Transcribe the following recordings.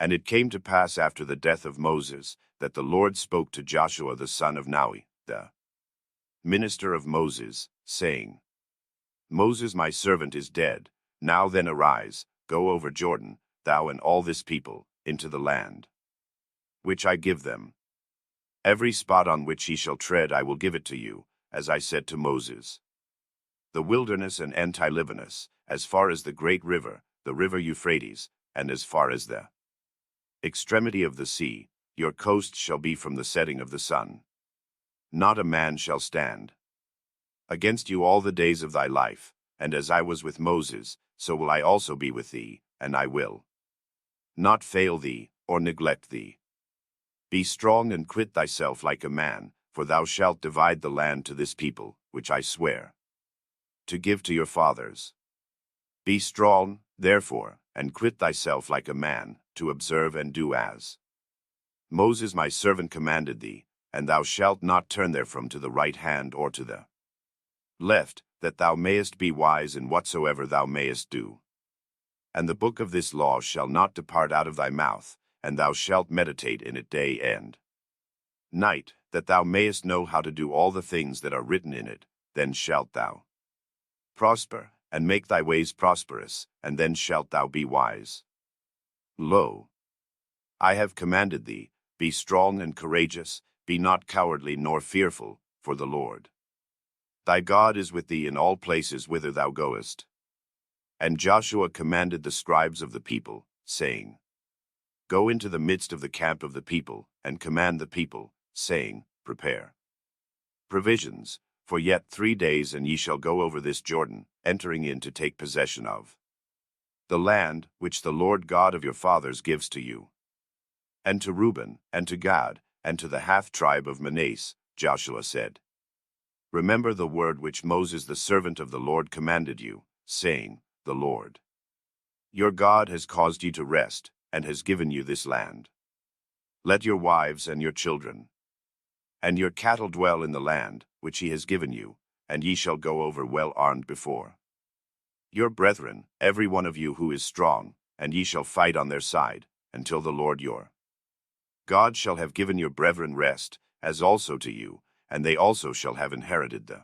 And it came to pass after the death of Moses, that the Lord spoke to Joshua the son of Nun, the minister of Moses, saying, Moses my servant is dead. Now then arise, go over Jordan, thou and all this people, into the land which I give them. Every spot on which ye shall tread I will give it to you, as I said to Moses. The wilderness and Anti-Libanus, as far as the great river, the river Euphrates, and as far as the extremity of the sea, your coast shall be from the setting of the sun. Not a man shall stand against you all the days of thy life, and as I was with Moses, so will I also be with thee, and I will not fail thee, or neglect thee. Be strong and quit thyself like a man, for thou shalt divide the land to this people, which I swear to give to your fathers. Be strong, therefore, and quit thyself like a man, to observe and do as Moses my servant commanded thee, and thou shalt not turn therefrom to the right hand or to the left, that thou mayest be wise in whatsoever thou mayest do. And the book of this law shall not depart out of thy mouth, and thou shalt meditate in it day and night, that thou mayest know how to do all the things that are written in it. Then shalt thou prosper, and make thy ways prosperous, and then shalt thou be wise. Lo, I have commanded thee, be strong and courageous, be not cowardly nor fearful, for the Lord thy God is with thee in all places whither thou goest. And Joshua commanded the scribes of the people, saying, Go into the midst of the camp of the people, and command the people, saying, Prepare provisions, for yet 3 days and ye shall go over this Jordan, entering in to take possession of the land which the Lord God of your fathers gives to you. And to Reuben, and to Gad, and to the half-tribe of Manasseh, Joshua said, Remember the word which Moses the servant of the Lord commanded you, saying, The Lord your God has caused you to rest, and has given you this land. Let your wives and your children and your cattle dwell in the land which he has given you, and ye shall go over well armed before your brethren, every one of you who is strong, and ye shall fight on their side, until the Lord your God shall have given your brethren rest, as also to you, and they also shall have inherited the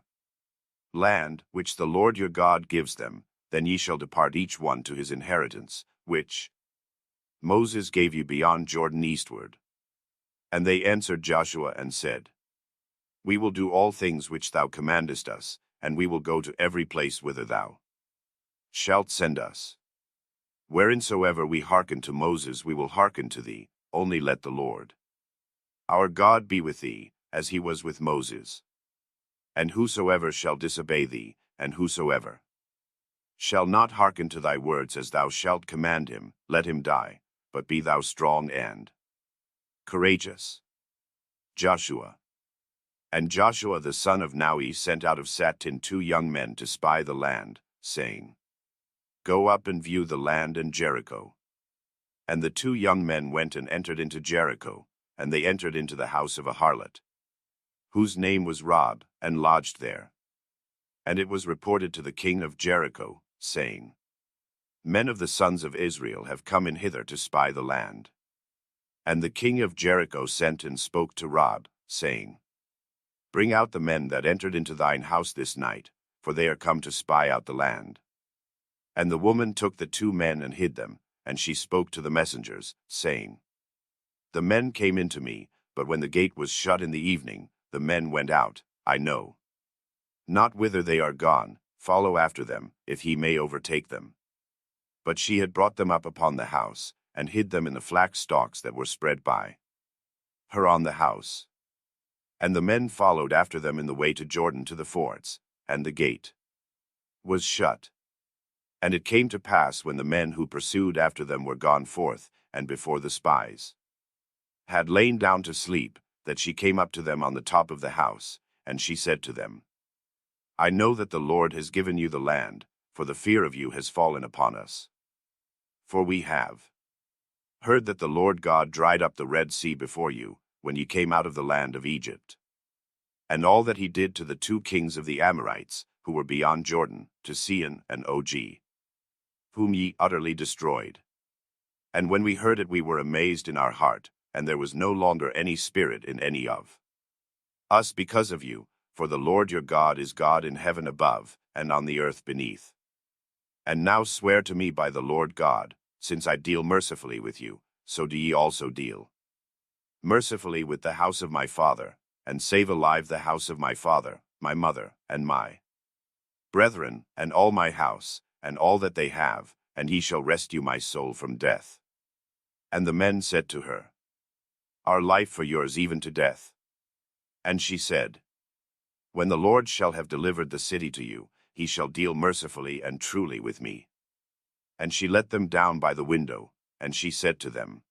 land which the Lord your God gives them. Then ye shall depart each one to his inheritance, which Moses gave you beyond Jordan eastward. And they answered Joshua and said, We will do all things which thou commandest us, and we will go to every place whither thou shalt send us. Whereinsoever we hearken to Moses we will hearken to thee, only let the Lord our God be with thee, as he was with Moses. And whosoever shall disobey thee, and whosoever shall not hearken to thy words as thou shalt command him, let him die, but be thou strong and courageous. Joshua. And Joshua the son of Nun sent out of Sattin 2 young men to spy the land, saying, Go up and view the land and Jericho. And the 2 young men went and entered into Jericho, and they entered into the house of a harlot, whose name was Rahab, and lodged there. And it was reported to the king of Jericho, saying, Men of the sons of Israel have come in hither to spy the land. And the king of Jericho sent and spoke to Rahab, saying, Bring out the men that entered into thine house this night, for they are come to spy out the land. And the woman took the 2 men and hid them, and she spoke to the messengers, saying, The men came in to me, but when the gate was shut in the evening, the men went out. I know not whither they are gone, follow after them, if he may overtake them. But she had brought them up upon the house, and hid them in the flax stalks that were spread by her on the house. And the men followed after them in the way to Jordan to the forts, and the gate was shut. And it came to pass when the men who pursued after them were gone forth, and before the spies had lain down to sleep, that she came up to them on the top of the house, and she said to them, I know that the Lord has given you the land, for the fear of you has fallen upon us. For we have heard that the Lord God dried up the Red Sea before you, when ye came out of the land of Egypt, and all that he did to the 2 kings of the Amorites, who were beyond Jordan, to Sihon and Og, whom ye utterly destroyed. And when we heard it, we were amazed in our heart, and there was no longer any spirit in any of us because of you, for the Lord your God is God in heaven above, and on the earth beneath. And now swear to me by the Lord God, since I deal mercifully with you, so do ye also deal mercifully with the house of my father, and save alive the house of my father, my mother, and my brethren, and all my house, and all that they have, and he shall rescue my soul from death. And the men said to her, Our life for yours even to death. And she said, When the Lord shall have delivered the city to you, he shall deal mercifully and truly with me. And she let them down by the window, and she said to them,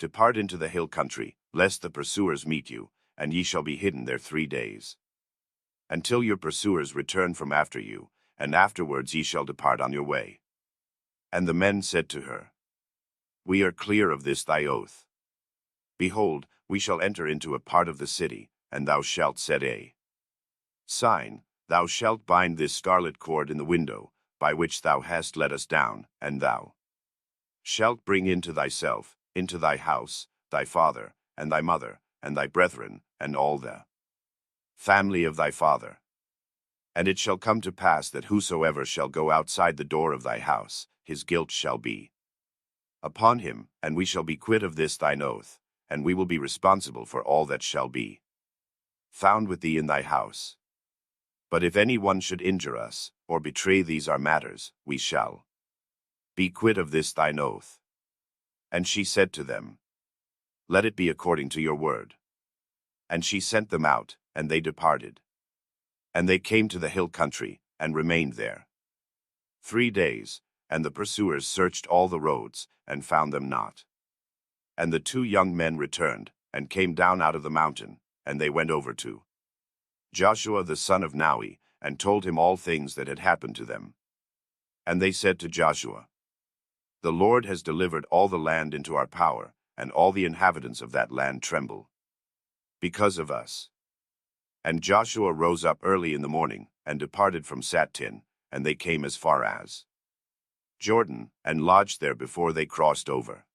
Depart into the hill country, lest the pursuers meet you, and ye shall be hidden there 3 days, until your pursuers return from after you, and afterwards ye shall depart on your way. And the men said to her, We are clear of this thy oath. Behold, we shall enter into a part of the city, and thou shalt set a sign, thou shalt bind this scarlet cord in the window, by which thou hast let us down, and thou shalt bring into thyself, into thy house, thy father, and thy mother, and thy brethren, and all the family of thy father. And it shall come to pass that whosoever shall go outside the door of thy house, his guilt shall be upon him, and we shall be quit of this thine oath, and we will be responsible for all that shall be found with thee in thy house. But if any one should injure us, or betray these our matters, we shall be quit of this thine oath. And she said to them, Let it be according to your word. And she sent them out, and they departed. And they came to the hill country, and remained there 3 days, and the pursuers searched all the roads, and found them not. And the 2 young men returned, and came down out of the mountain, and they went over to Joshua the son of Naui, and told him all things that had happened to them. And they said to Joshua, The Lord has delivered all the land into our power, and all the inhabitants of that land tremble because of us. And Joshua rose up early in the morning, and departed from Sattin, and they came as far as Jordan, and lodged there before they crossed over.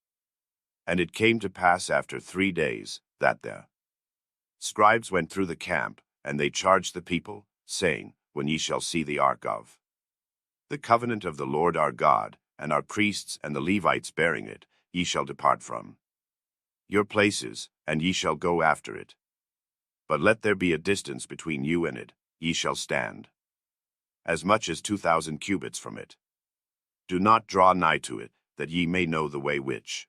And it came to pass after 3 days, that the scribes went through the camp, and they charged the people, saying, When ye shall see the ark of the covenant of the Lord our God, and our priests and the Levites bearing it, ye shall depart from your places, and ye shall go after it. But let there be a distance between you and it, ye shall stand as much as 2,000 cubits from it. Do not draw nigh to it, that ye may know the way which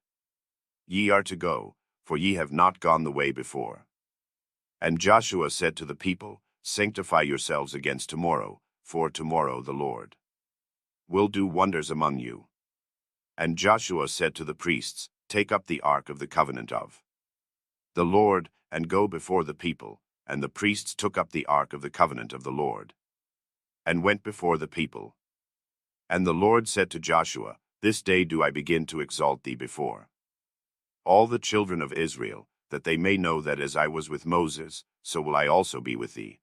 ye are to go, for ye have not gone the way before. And Joshua said to the people, Sanctify yourselves against tomorrow, for tomorrow the Lord will do wonders among you. And Joshua said to the priests, Take up the ark of the covenant of the Lord, and go before the people. And the priests took up the ark of the covenant of the Lord, and went before the people. And the Lord said to Joshua, This day do I begin to exalt thee before all the children of Israel, that they may know that as I was with Moses, so will I also be with thee.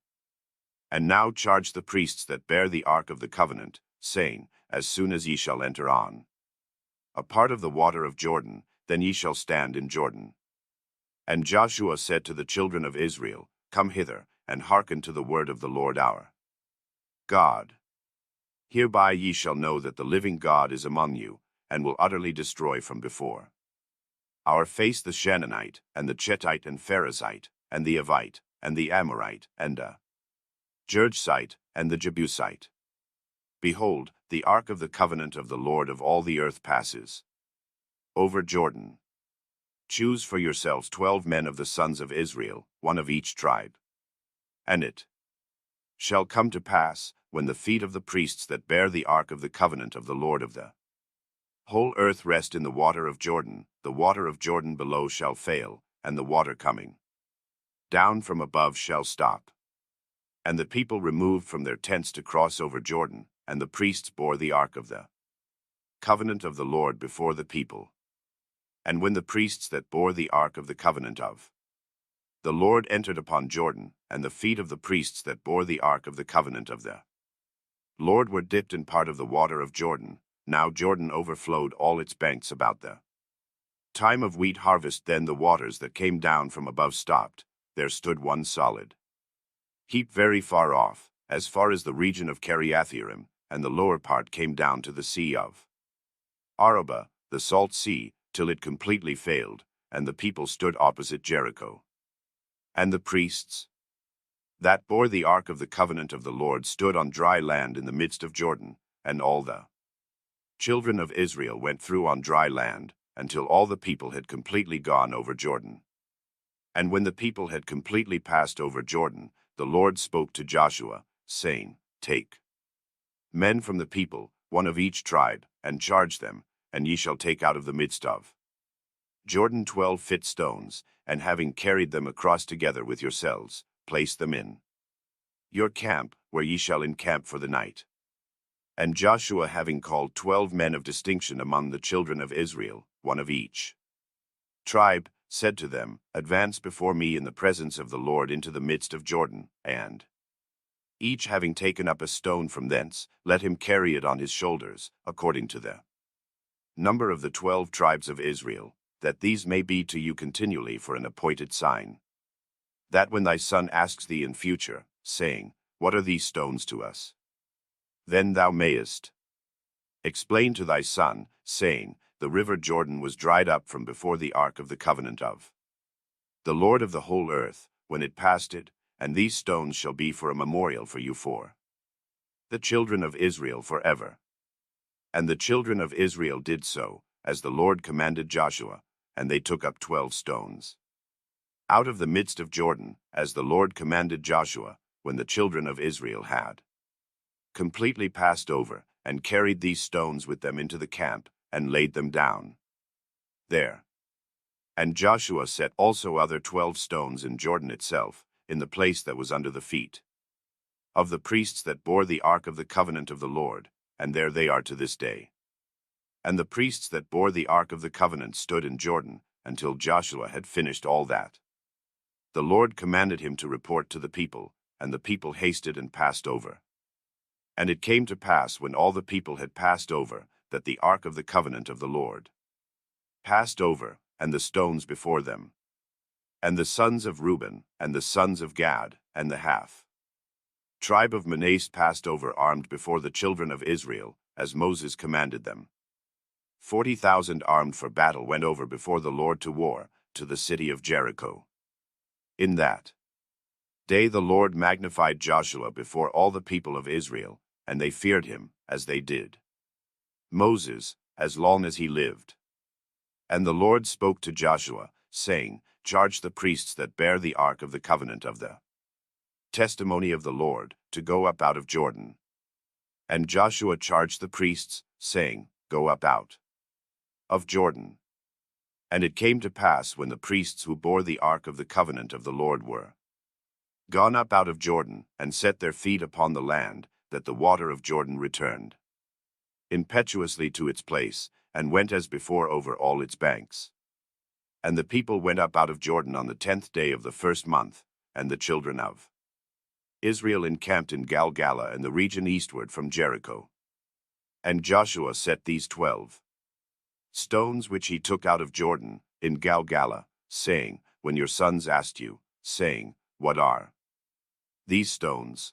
And now charge the priests that bear the ark of the covenant, saying, As soon as ye shall enter on a part of the water of Jordan, then ye shall stand in Jordan. And Joshua said to the children of Israel, Come hither, and hearken to the word of the Lord our God. Hereby ye shall know that the living God is among you, and will utterly destroy from before our face the Canaanite, and the Chetite, and Pharisite, and the Avite, and the Amorite, and the Girgashite, and the Jebusite. Behold, the ark of the covenant of the Lord of all the earth passes over Jordan. Choose for yourselves 12 men of the sons of Israel, one of each tribe. And it shall come to pass, when the feet of the priests that bear the ark of the covenant of the Lord of the whole earth rest in the water of Jordan, the water of Jordan below shall fail, and the water coming down from above shall stop. And the people removed from their tents to cross over Jordan, and the priests bore the ark of the covenant of the Lord before the people. And when the priests that bore the ark of the covenant of the Lord entered upon Jordan, and the feet of the priests that bore the ark of the covenant of the Lord were dipped in part of the water of Jordan, Now Jordan overflowed all its banks about the time of wheat harvest. Then the waters that came down from above stopped. There stood one solid heap very far off, as far as the region of Kiriathaim, and the lower part came down to the sea of Araba, the salt sea, till it completely failed, and the people stood opposite Jericho. And the priests that bore the ark of the covenant of the Lord stood on dry land in the midst of Jordan, and all the children of Israel went through on dry land, until all the people had completely gone over Jordan. And when the people had completely passed over Jordan, the Lord spoke to Joshua, saying, Take men from the people, one of each tribe, and charge them, and ye shall take out of the midst of Jordan 12 fit stones, and having carried them across together with yourselves, place them in your camp, where ye shall encamp for the night. And Joshua, having called 12 men of distinction among the children of Israel, one of each tribe, said to them, Advance before me in the presence of the Lord into the midst of Jordan, and each having taken up a stone from thence, let him carry it on his shoulders, according to the number of the 12 tribes of Israel, that these may be to you continually for an appointed sign. That when thy son asks thee in future, saying, What are these stones to us? Then thou mayest explain to thy son, saying, The river Jordan was dried up from before the ark of the covenant of the Lord of the whole earth, when it passed it, and these stones shall be for a memorial for you for the children of Israel forever. And the children of Israel did so, as the Lord commanded Joshua, and they took up 12 stones out of the midst of Jordan, as the Lord commanded Joshua, when the children of Israel had completely passed over, and carried these stones with them into the camp, and laid them down there. And Joshua set also other 12 stones in Jordan itself, in the place that was under the feet of the priests that bore the ark of the covenant of the Lord, and there they are to this day. And the priests that bore the ark of the covenant stood in Jordan, until Joshua had finished all that the Lord commanded him to report to the people, and the people hasted and passed over. And it came to pass, when all the people had passed over, that the ark of the covenant of the Lord passed over, and the stones before them. And the sons of Reuben, and the sons of Gad, and the half tribe of Manasseh passed over armed before the children of Israel, as Moses commanded them. 40,000 armed for battle went over before the Lord to war, to the city of Jericho. In that day the Lord magnified Joshua before all the people of Israel, and they feared him, as they did Moses, as long as he lived. And the Lord spoke to Joshua, saying, Charge the priests that bear the ark of the covenant of the testimony of the Lord, to go up out of Jordan. And Joshua charged the priests, saying, Go up out of Jordan. And it came to pass, when the priests who bore the ark of the covenant of the Lord were gone up out of Jordan, and set their feet upon the land, that the water of Jordan returned impetuously to its place, and went as before over all its banks. And the people went up out of Jordan on the 10th day of the first month, and the children of Israel encamped in Galgala and the region eastward from Jericho. And Joshua set these 12 stones which he took out of Jordan, in Galgala, saying, When your sons asked you, saying, What are these stones?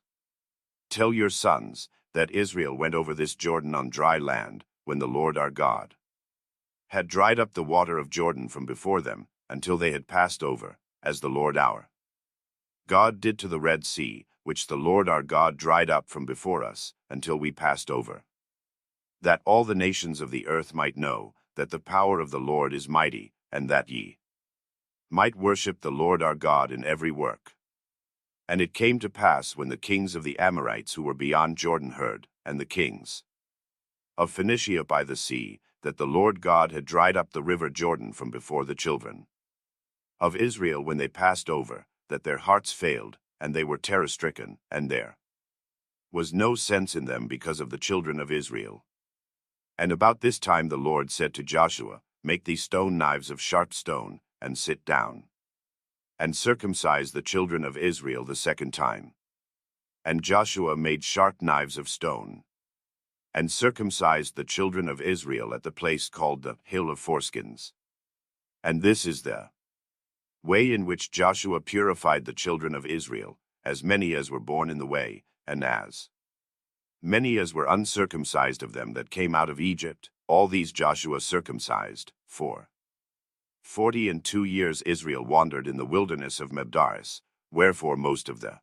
Tell your sons, that Israel went over this Jordan on dry land, when the Lord our God had dried up the water of Jordan from before them, until they had passed over, as the Lord our God did to the Red Sea, which the Lord our God dried up from before us, until we passed over. That all the nations of the earth might know, that the power of the Lord is mighty, and that ye might worship the Lord our God in every work. And it came to pass, when the kings of the Amorites who were beyond Jordan heard, and the kings of Phoenicia by the sea, that the Lord God had dried up the river Jordan from before the children of Israel when they passed over, that their hearts failed, and they were terror-stricken, and there was no sense in them because of the children of Israel. And about this time the Lord said to Joshua, Make thee stone knives of sharp stone, and sit down, and circumcise the children of Israel the second time. And Joshua made sharp knives of stone, and circumcised the children of Israel at the place called the Hill of Foreskins. And this is the way in which Joshua purified the children of Israel, as many as were born in the way, and as many as were uncircumcised of them that came out of Egypt, all these Joshua circumcised. For 42 years Israel wandered in the wilderness of Mabdaris, wherefore most of the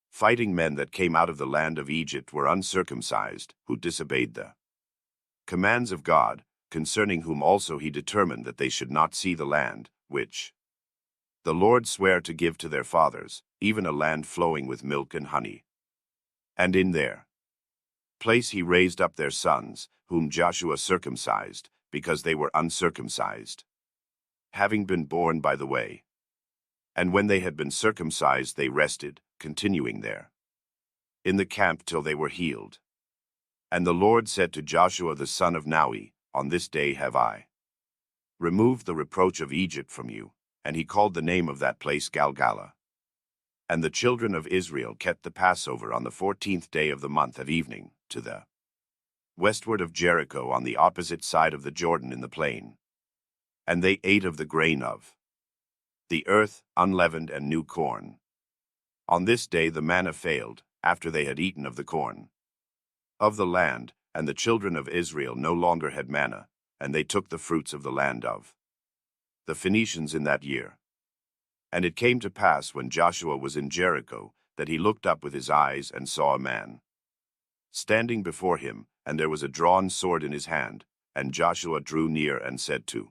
fighting men that came out of the land of Egypt were uncircumcised, who disobeyed the commands of God, concerning whom also he determined that they should not see the land, which the Lord sware to give to their fathers, even a land flowing with milk and honey. And in their place he raised up their sons, whom Joshua circumcised, because they were uncircumcised, having been born by the way. And when they had been circumcised they rested, continuing there in the camp till they were healed. And the Lord said to Joshua the son of Naui, On this day have I removed the reproach of Egypt from you. And he called the name of that place Galgala. And the children of Israel kept the Passover on the 14th day of the month at evening, to the westward of Jericho on the opposite side of the Jordan in the plain. And they ate of the grain of the earth, unleavened and new corn. On this day the manna failed, after they had eaten of the corn of the land, and the children of Israel no longer had manna, and they took the fruits of the land of the Phoenicians in that year. And it came to pass when Joshua was in Jericho, that he looked up with his eyes and saw a man standing before him, and there was a drawn sword in his hand. And Joshua drew near and said to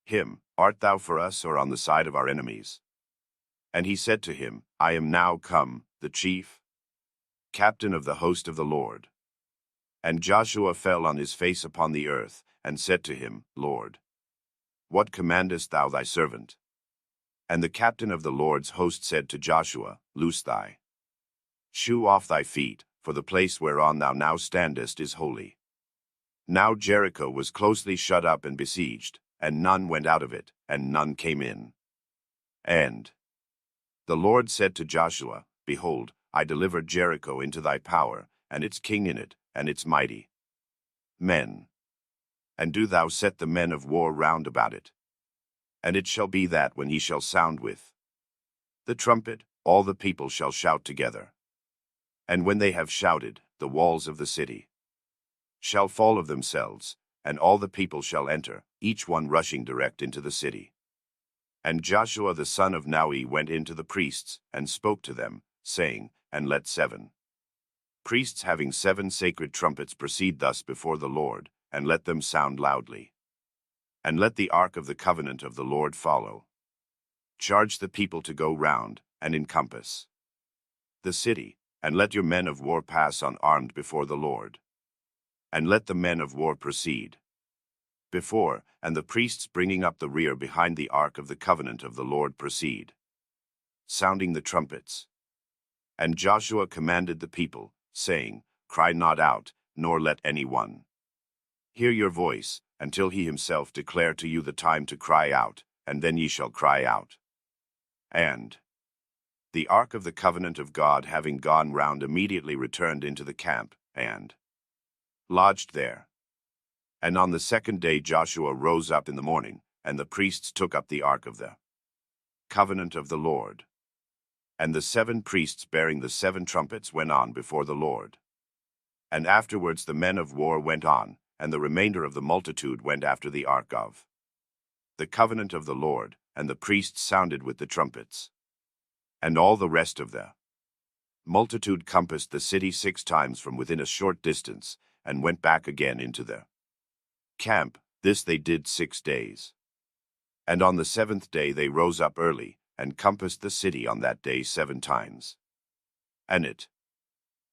him, Art thou for us or on the side of our enemies? And he said to him, I am now come, the chief captain of the host of the Lord. And Joshua fell on his face upon the earth, and said to him, Lord, what commandest thou thy servant? And the captain of the Lord's host said to Joshua, Loose thy shoe off thy feet, for the place whereon thou now standest is holy. Now Jericho was closely shut up and besieged, and none went out of it, and none came in. And the Lord said to Joshua, Behold, I deliver Jericho into thy power, and its king in it, and its mighty men. And do thou set the men of war round about it. And it shall be that when he shall sound with the trumpet, all the people shall shout together. And when they have shouted, the walls of the city shall fall of themselves, and all the people shall enter, each one rushing direct into the city. And Joshua the son of Naui went in to the priests, and spoke to them, saying, And let 7 priests having 7 sacred trumpets proceed thus before the Lord, and let them sound loudly. And let the ark of the covenant of the Lord follow. Charge the people to go round, and encompass the city, and let your men of war pass unarmed before the Lord. And let the men of war proceed before, and the priests bringing up the rear behind the ark of the covenant of the Lord proceed, sounding the trumpets. And Joshua commanded the people, saying, Cry not out, nor let any one hear your voice, until he himself declare to you the time to cry out, and then ye shall cry out. And the ark of the covenant of God having gone round immediately returned into the camp, and lodged there. And on the 2nd day Joshua rose up in the morning, and the priests took up the ark of the covenant of the Lord. And the 7 priests bearing the 7 trumpets went on before the Lord. And afterwards the men of war went on, and the remainder of the multitude went after the ark of the covenant of the Lord, and the priests sounded with the trumpets. And all the rest of the multitude compassed the city 6 times from within a short distance, and went back again into the camp. This they did 6 days. And on the 7th day they rose up early, and compassed the city on that day 7 times. And it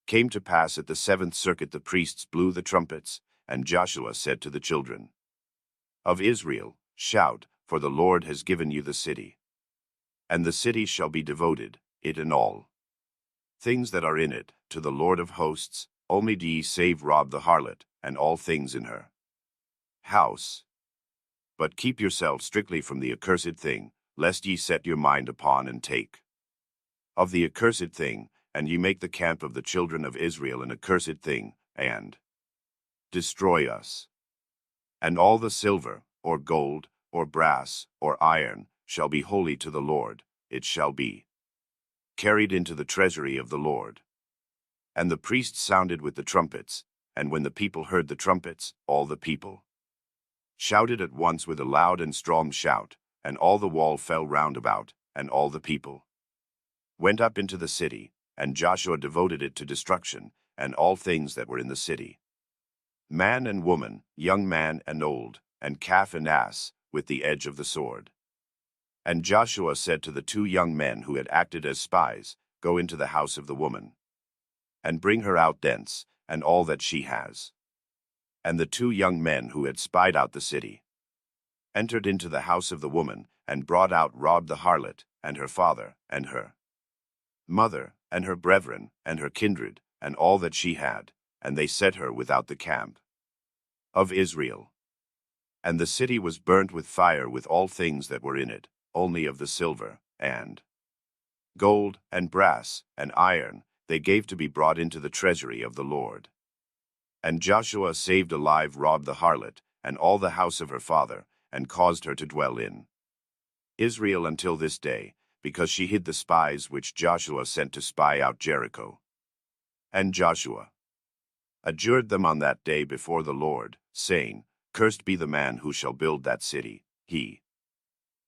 came to pass at the 7th circuit the priests blew the trumpets, and Joshua said to the children of Israel, Shout, for the Lord has given you the city. And the city shall be devoted, it and all things that are in it, to the Lord of hosts. Only do ye save Rahab the harlot, and all things in her house. But keep yourselves strictly from the accursed thing, lest ye set your mind upon and take of the accursed thing, and ye make the camp of the children of Israel an accursed thing, and destroy us. And all the silver, or gold, or brass, or iron, shall be holy to the Lord, it shall be carried into the treasury of the Lord. And the priests sounded with the trumpets, and when the people heard the trumpets, all the people shouted at once with a loud and strong shout, and all the wall fell round about, and all the people went up into the city, and Joshua devoted it to destruction, and all things that were in the city, man and woman, young man and old, and calf and ass, with the edge of the sword. And Joshua said to the 2 young men who had acted as spies, Go into the house of the woman, and bring her out thence, and all that she has. And the 2 young men who had spied out the city entered into the house of the woman, and brought out Rahab the harlot, and her father, and her mother, and her brethren, and her kindred, and all that she had, and they set her without the camp of Israel. And the city was burnt with fire with all things that were in it, only of the silver, and gold, and brass, and iron, they gave to be brought into the treasury of the Lord. And Joshua saved alive Rahab the harlot, and all the house of her father, and caused her to dwell in Israel until this day, because she hid the spies which Joshua sent to spy out Jericho. And Joshua adjured them on that day before the Lord, saying, Cursed be the man who shall build that city, he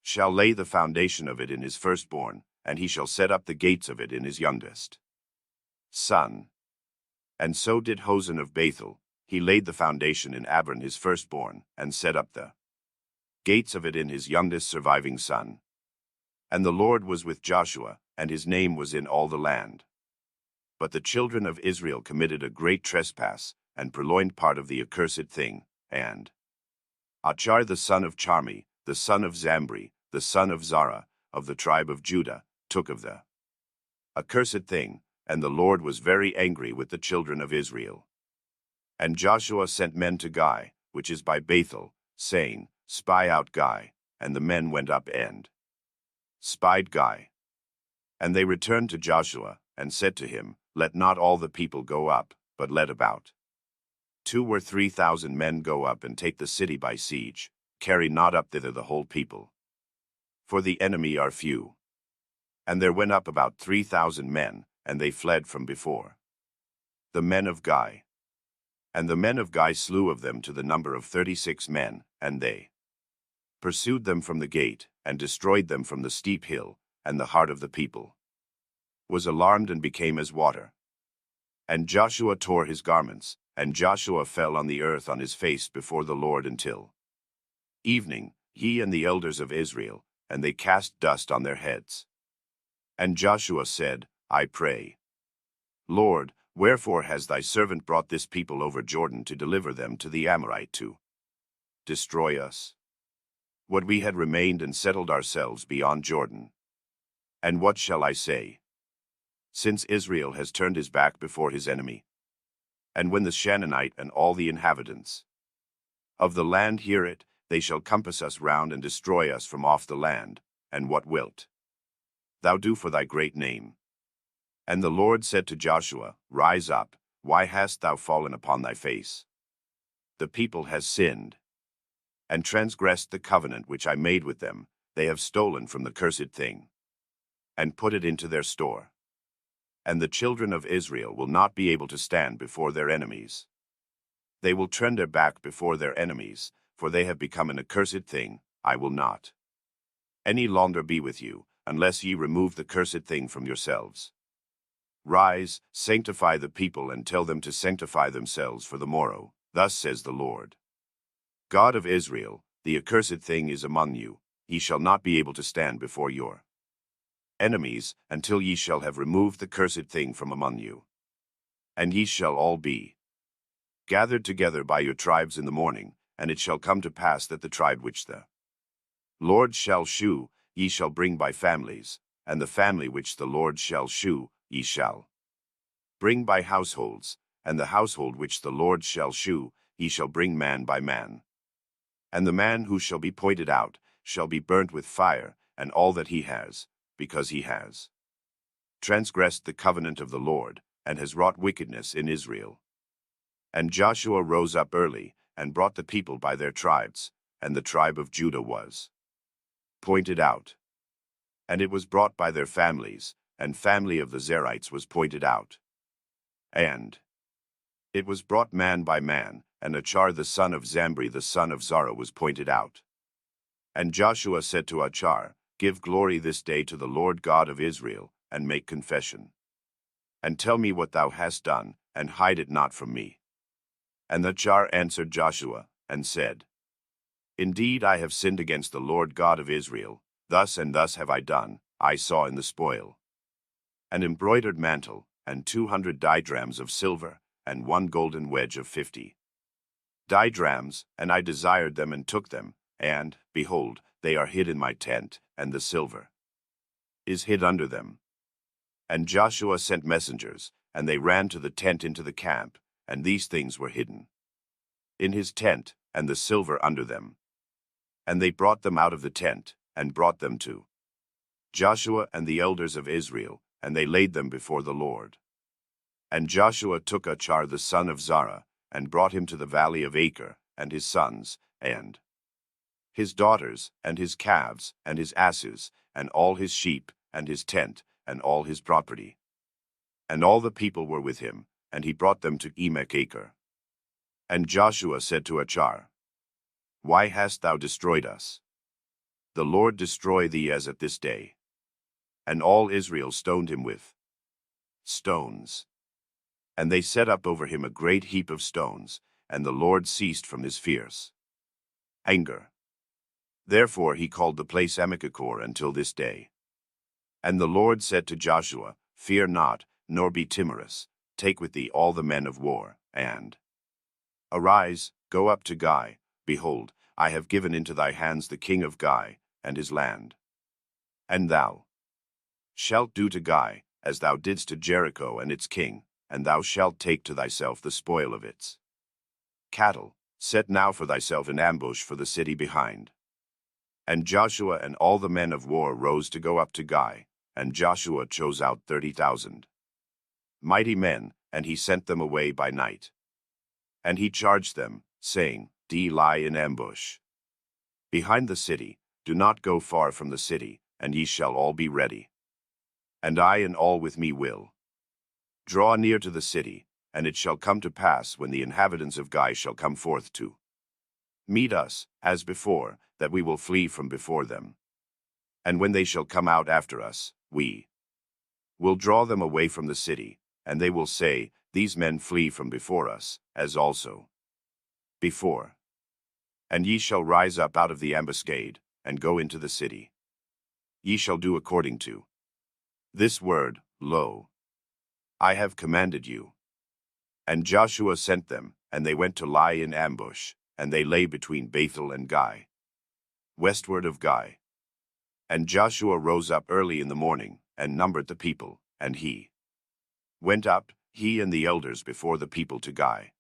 shall lay the foundation of it in his firstborn, and he shall set up the gates of it in his youngest son. And so did Hosan of Bethel, he laid the foundation in Abron his firstborn, and set up the gates of it in his youngest surviving son. And the Lord was with Joshua, and his name was in all the land. But the children of Israel committed a great trespass, and purloined part of the accursed thing, and Achar the son of Charmi, the son of Zambri, the son of Zara, of the tribe of Judah, took of the accursed thing, and the Lord was very angry with the children of Israel. And Joshua sent men to Gai, which is by Bethel, saying, Spy out Gai, and the men went up and spied Gai. And they returned to Joshua, and said to him, Let not all the people go up, but let about 2,000 or 3,000 men go up and take the city by siege, carry not up thither the whole people. For the enemy are few. And there went up about 3,000 men, and they fled from before the men of Gai. And the men of Gai slew of them to the number of 36 men, and they pursued them from the gate, and destroyed them from the steep hill, and the heart of the people was alarmed and became as water. And Joshua tore his garments, and Joshua fell on the earth on his face before the Lord until evening, he and the elders of Israel, and they cast dust on their heads. And Joshua said, I pray, Lord, wherefore has thy servant brought this people over Jordan to deliver them to the Amorite to destroy us? Would we had remained and settled ourselves beyond Jordan. And what shall I say? Since Israel has turned his back before his enemy. And when the Canaanite and all the inhabitants of the land hear it, they shall compass us round and destroy us from off the land. And what wilt thou do for thy great name? And the Lord said to Joshua, Rise up, why hast thou fallen upon thy face? The people has sinned, and transgressed the covenant which I made with them. They have stolen from the cursed thing, and put it into their store. And the children of Israel will not be able to stand before their enemies. They will turn their back before their enemies, for they have become an accursed thing. I will not any longer be with you, unless ye remove the cursed thing from yourselves. Rise, sanctify the people, and tell them to sanctify themselves for the morrow. Thus says the Lord God of Israel, the accursed thing is among you, ye shall not be able to stand before your enemies, until ye shall have removed the cursed thing from among you. And ye shall all be gathered together by your tribes in the morning, and it shall come to pass that the tribe which the Lord shall shew, ye shall bring by families, and the family which the Lord shall shew, ye shall bring by households, and the household which the Lord shall shew, ye shall bring man by man. And the man who shall be pointed out shall be burnt with fire, and all that he has, because he has transgressed the covenant of the Lord, and has wrought wickedness in Israel. And Joshua rose up early, and brought the people by their tribes, and the tribe of Judah was pointed out. And it was brought by their families, and family of the Zerites was pointed out. And it was brought man by man, and Achar the son of Zambri the son of Zara was pointed out. And Joshua said to Achar, Give glory this day to the Lord God of Israel, and make confession. And tell me what thou hast done, and hide it not from me. And Achar answered Joshua, and said, Indeed I have sinned against the Lord God of Israel, thus and thus have I done. I saw in the spoil an embroidered mantle, and 200 didrams of silver, and 1 golden wedge of 50 didrams, and I desired them and took them, and, behold, they are hid in my tent, and the silver is hid under them. And Joshua sent messengers, and they ran to the tent into the camp, and these things were hidden in his tent, and the silver under them. And they brought them out of the tent, and brought them to Joshua and the elders of Israel, and they laid them before the Lord. And Joshua took Achar the son of Zara, and brought him to the valley of Acre, and his sons, and his daughters, and his calves, and his asses, and all his sheep, and his tent, and all his property. And all the people were with him, and he brought them to Emek Acre. And Joshua said to Achar, Why hast thou destroyed us? The Lord destroy thee as at this day. And all Israel stoned him with stones. And they set up over him a great heap of stones, and the Lord ceased from his fierce anger. Therefore he called the place Emekachor until this day. And the Lord said to Joshua, Fear not, nor be timorous, take with thee all the men of war, and arise, go up to Gai. Behold, I have given into thy hands the king of Gai, and his land. And thou shalt do to Gai, as thou didst to Jericho and its king, and thou shalt take to thyself the spoil of its cattle. Set now for thyself an ambush for the city behind. And Joshua and all the men of war rose to go up to Gai, and Joshua chose out 30,000 mighty men, and he sent them away by night. And he charged them, saying, Lie in ambush behind the city, do not go far from the city, and ye shall all be ready. And I and all with me will draw near to the city, and it shall come to pass when the inhabitants of Gai shall come forth to meet us, as before, that we will flee from before them. And when they shall come out after us, we will draw them away from the city, and they will say, These men flee from before us, as also before. And ye shall rise up out of the ambuscade, and go into the city. Ye shall do according to this word, Lo, I have commanded you. And Joshua sent them, and they went to lie in ambush, and they lay between Bethel and Gai, westward of Gai. And Joshua rose up early in the morning, and numbered the people, and he went up, he and the elders before the people to Gai.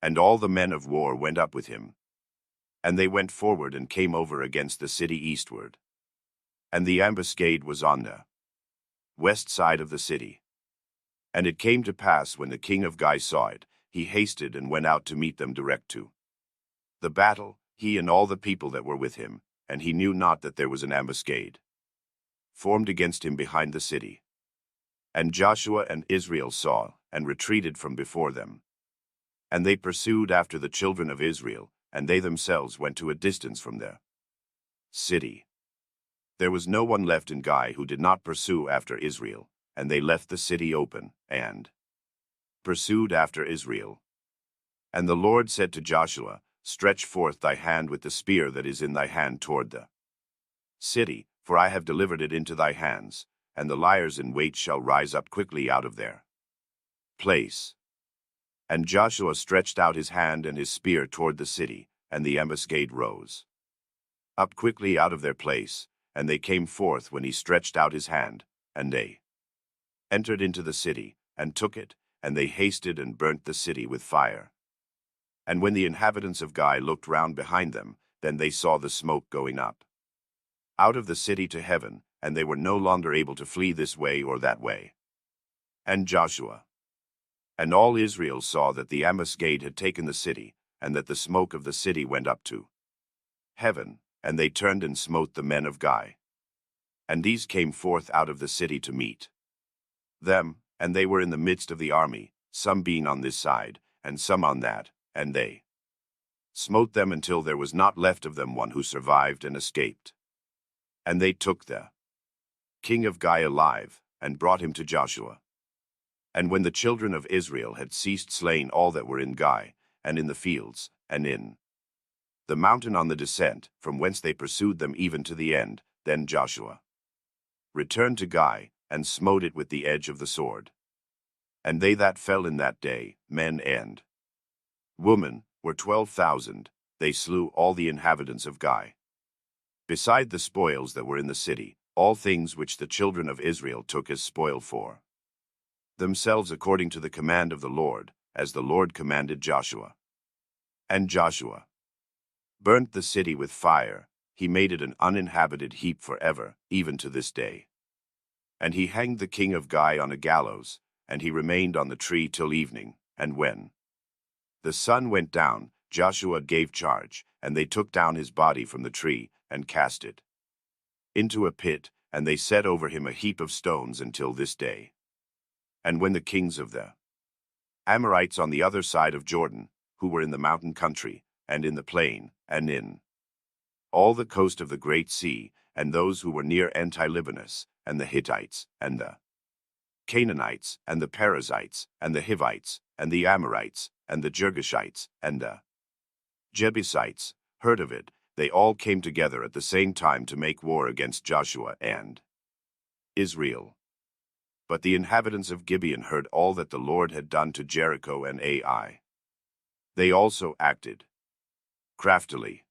And all the men of war went up with him. And they went forward and came over against the city eastward. And the ambuscade was on the west side of the city. And it came to pass when the king of Gai saw it, he hasted and went out to meet them direct to the battle, he and all the people that were with him, and he knew not that there was an ambuscade formed against him behind the city. And Joshua and Israel saw, and retreated from before them. And they pursued after the children of Israel, and they themselves went to a distance from the city. There was no one left in Gai who did not pursue after Israel, and they left the city open, and pursued after Israel. And the Lord said to Joshua, Stretch forth thy hand with the spear that is in thy hand toward the city, for I have delivered it into thy hands, and the liers in wait shall rise up quickly out of their place. And Joshua stretched out his hand and his spear toward the city, and the ambuscade rose up quickly out of their place, and they came forth when he stretched out his hand, and they entered into the city, and took it, and they hasted and burnt the city with fire. And when the inhabitants of Gai looked round behind them, then they saw the smoke going up out of the city to heaven, and they were no longer able to flee this way or that way. And Joshua And all Israel saw that the ambuscade had taken the city, and that the smoke of the city went up to heaven, and they turned and smote the men of Gai. And these came forth out of the city to meet them, and they were in the midst of the army, some being on this side, and some on that, and they smote them until there was not left of them one who survived and escaped. And they took the king of Gai alive, and brought him to Joshua. And when the children of Israel had ceased slaying all that were in Gai, and in the fields, and in the mountain on the descent, from whence they pursued them even to the end, then Joshua returned to Gai, and smote it with the edge of the sword. And they that fell in that day, men and women, were 12,000, they slew all the inhabitants of Gai. Beside the spoils that were in the city, all things which the children of Israel took as spoil for themselves according to the command of the Lord, as the Lord commanded Joshua. And Joshua burnt the city with fire, he made it an uninhabited heap forever, even to this day. And he hanged the king of Gai on a gallows, and he remained on the tree till evening, and when the sun went down, Joshua gave charge, and they took down his body from the tree, and cast it into a pit, and they set over him a heap of stones until this day. And when the kings of the Amorites on the other side of Jordan, who were in the mountain country, and in the plain, and in all the coast of the great sea, and those who were near Anti-Libanus, and the Hittites, and the Canaanites, and the Perizzites, and the Hivites, and the Amorites, and the Girgashites, and the Jebusites, heard of it, they all came together at the same time to make war against Joshua and Israel. But the inhabitants of Gibeon heard all that the Lord had done to Jericho and Ai. They also acted craftily.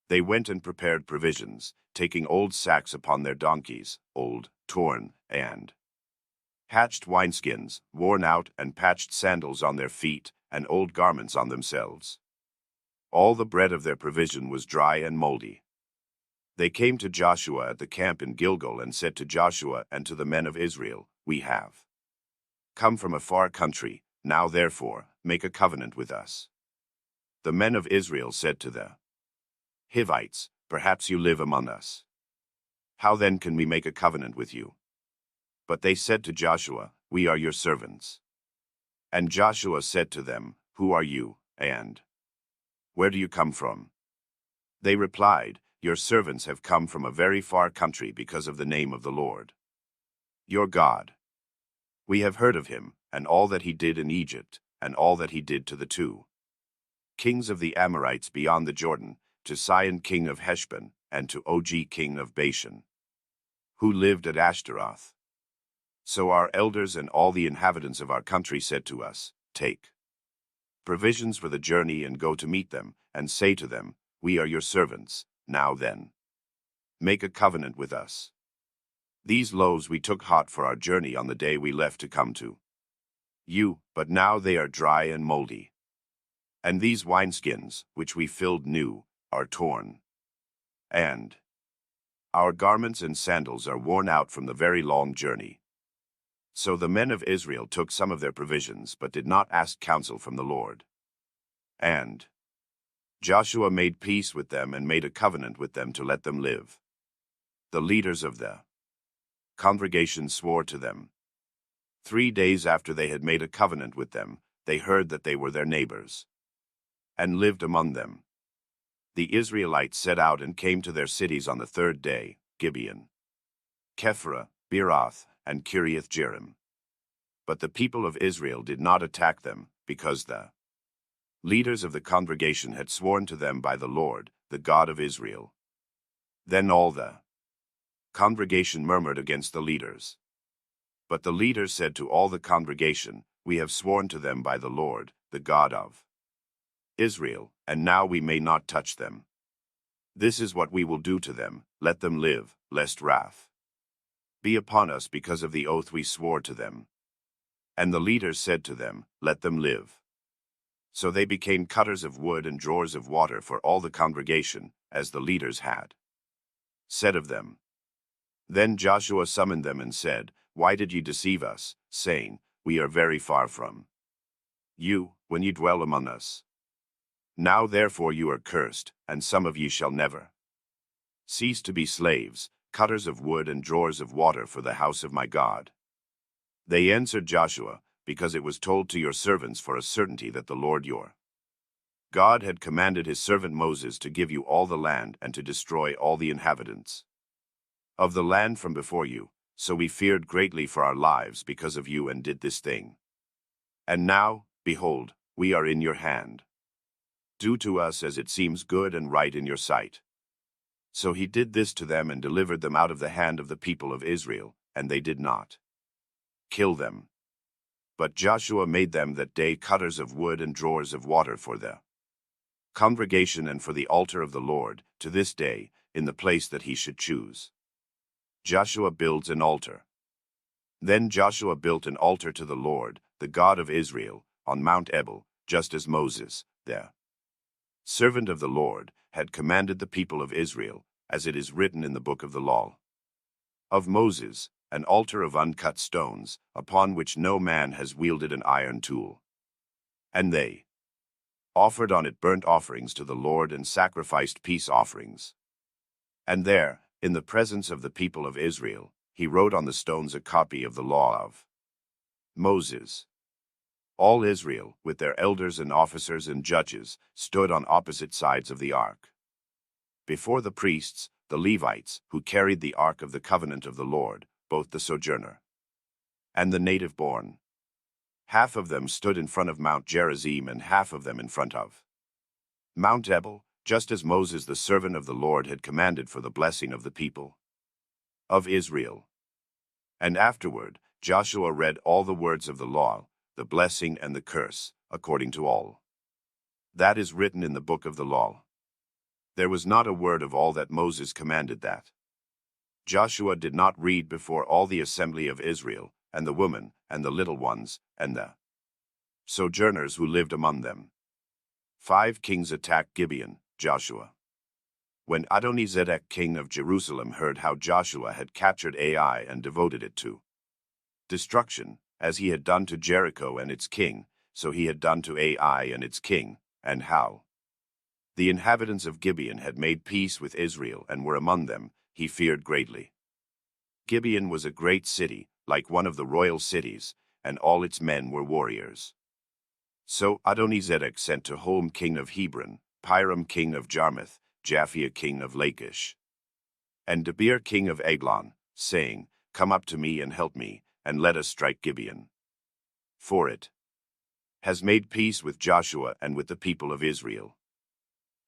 They went and prepared provisions, taking old sacks upon their donkeys, old, torn, and patched wineskins, worn out and patched sandals on their feet, and old garments on themselves. All the bread of their provision was dry and moldy. They came to Joshua at the camp in Gilgal and said to Joshua and to the men of Israel, We have come from a far country, now therefore, make a covenant with us. The men of Israel said to the Hivites, Perhaps you live among us. How then can we make a covenant with you? But they said to Joshua, We are your servants. And Joshua said to them, Who are you, and where do you come from? They replied, Your servants have come from a very far country because of the name of the Lord your God. We have heard of him, and all that he did in Egypt, and all that he did to the two kings of the Amorites beyond the Jordan, to Sihon king of Heshbon, and to Og king of Bashan, who lived at Ashtaroth. So our elders and all the inhabitants of our country said to us, Take provisions for the journey and go to meet them, and say to them, We are your servants, now then, make a covenant with us. These loaves we took hot for our journey on the day we left to come to you, but now they are dry and moldy. And these wineskins, which we filled new, are torn. And our garments and sandals are worn out from the very long journey. So the men of Israel took some of their provisions, but did not ask counsel from the Lord. And Joshua made peace with them and made a covenant with them to let them live. The leaders of the congregation swore to them. 3 days after they had made a covenant with them, they heard that they were their neighbors, and lived among them. The Israelites set out and came to their cities on the 3rd day, Gibeon, Kephirah, Beeroth, and Kiriath-Jearim. But the people of Israel did not attack them, because the leaders of the congregation had sworn to them by the Lord, the God of Israel. Then all the congregation murmured against the leaders. But the leaders said to all the congregation, We have sworn to them by the Lord, the God of Israel, and now we may not touch them. This is what we will do to them, let them live, lest wrath be upon us because of the oath we swore to them. And the leaders said to them, Let them live. So they became cutters of wood and drawers of water for all the congregation, as the leaders had said of them. Then Joshua summoned them and said, Why did ye deceive us, saying, We are very far from you, when you dwell among us. Now therefore you are cursed, and some of you shall never cease to be slaves, cutters of wood and drawers of water for the house of my God. They answered Joshua, because it was told to your servants for a certainty that the Lord your God had commanded his servant Moses to give you all the land and to destroy all the inhabitants of the land from before you, so we feared greatly for our lives because of you and did this thing. And now, behold, we are in your hand. Do to us as it seems good and right in your sight. So he did this to them and delivered them out of the hand of the people of Israel, and they did not kill them. But Joshua made them that day cutters of wood and drawers of water for the congregation and for the altar of the Lord, to this day, in the place that he should choose. Joshua builds an altar. Then Joshua built an altar to the Lord, the God of Israel, on Mount Ebal, just as Moses, the servant of the Lord, had commanded the people of Israel, as it is written in the book of the law of Moses, an altar of uncut stones, upon which no man has wielded an iron tool. And they offered on it burnt offerings to the Lord and sacrificed peace offerings. And there, in the presence of the people of Israel, he wrote on the stones a copy of the law of Moses. All Israel, with their elders and officers and judges, stood on opposite sides of the ark. Before the priests, the Levites, who carried the ark of the covenant of the Lord, both the sojourner and the native-born. Half of them stood in front of Mount Gerizim and half of them in front of Mount Ebal, just as Moses the servant of the Lord had commanded for the blessing of the people of Israel. And afterward, Joshua read all the words of the law, the blessing and the curse, according to all that is written in the book of the law. There was not a word of all that Moses commanded that Joshua did not read before all the assembly of Israel, and the women, and the little ones, and the sojourners who lived among them. 5 kings attacked Gibeon, Joshua. When Adonizedek king of Jerusalem heard how Joshua had captured Ai and devoted it to destruction, as he had done to Jericho and its king, so he had done to Ai and its king, and how the inhabitants of Gibeon had made peace with Israel and were among them, he feared greatly. Gibeon was a great city, like one of the royal cities, and all its men were warriors. So Adonizedek sent to Holm king of Hebron, Piram king of Jarmuth, Japhia king of Lachish, and Debir king of Eglon, saying, Come up to me and help me, and let us strike Gibeon. For it has made peace with Joshua and with the people of Israel.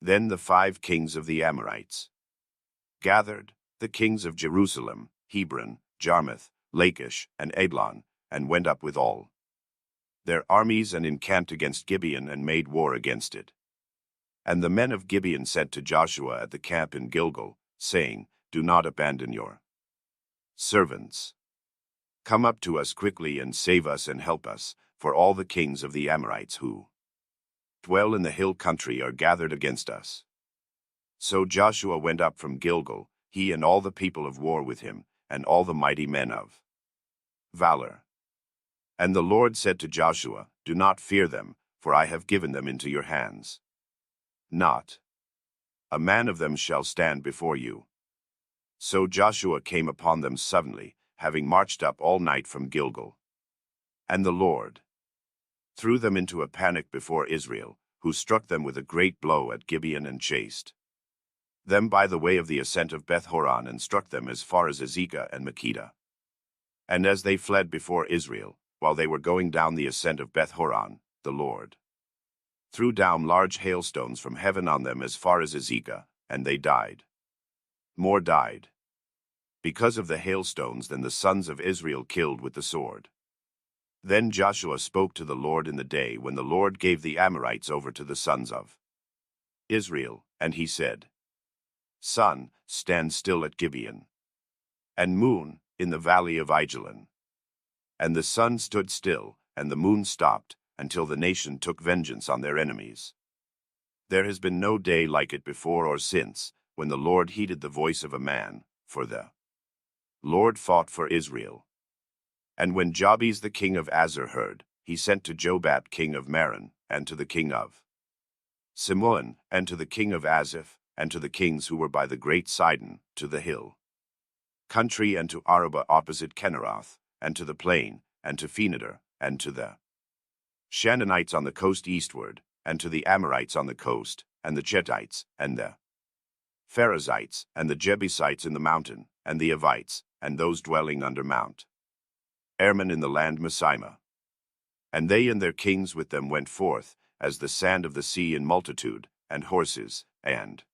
Then the 5 kings of the Amorites gathered, the kings of Jerusalem, Hebron, Jarmuth, Lachish, and Eglon, and went up with all their armies and encamped against Gibeon and made war against it. And the men of Gibeon sent to Joshua at the camp in Gilgal, saying, Do not abandon your servants. Come up to us quickly and save us and help us, for all the kings of the Amorites who dwell in the hill country are gathered against us. So Joshua went up from Gilgal, he and all the people of war with him, and all the mighty men of valor. And the Lord said to Joshua, Do not fear them, for I have given them into your hands. Not a man of them shall stand before you. So Joshua came upon them suddenly, having marched up all night from Gilgal. And the Lord threw them into a panic before Israel, who struck them with a great blow at Gibeon and chased them by the way of the ascent of Beth-horon and struck them as far as Azekah and Makkedah. And as they fled before Israel, while they were going down the ascent of Beth-horon, the Lord threw down large hailstones from heaven on them as far as Azekah, and they died. More died because of the hailstones than the sons of Israel killed with the sword. Then Joshua spoke to the Lord in the day when the Lord gave the Amorites over to the sons of Israel, and he said, Sun, stand still at Gibeon, and moon, in the valley of Ajalon. And the sun stood still, and the moon stopped, until the nation took vengeance on their enemies. There has been no day like it before or since, when the Lord heeded the voice of a man, for the Lord fought for Israel. And when Jabez the king of Azar heard, he sent to Jobab king of Maron, and to the king of Simoon, and to the king of Aziph, and to the kings who were by the great Sidon, to the hill country, and to Araba opposite Kenaroth, and to the plain, and to Pheneder, and to the Shannonites on the coast eastward, and to the Amorites on the coast, and the Chettites, and the Pharizzites, and the Jebusites in the mountain, and the Avites, and those dwelling under Mount Hermon in the land Mesima. And they and their kings with them went forth, as the sand of the sea in multitude, and horses, and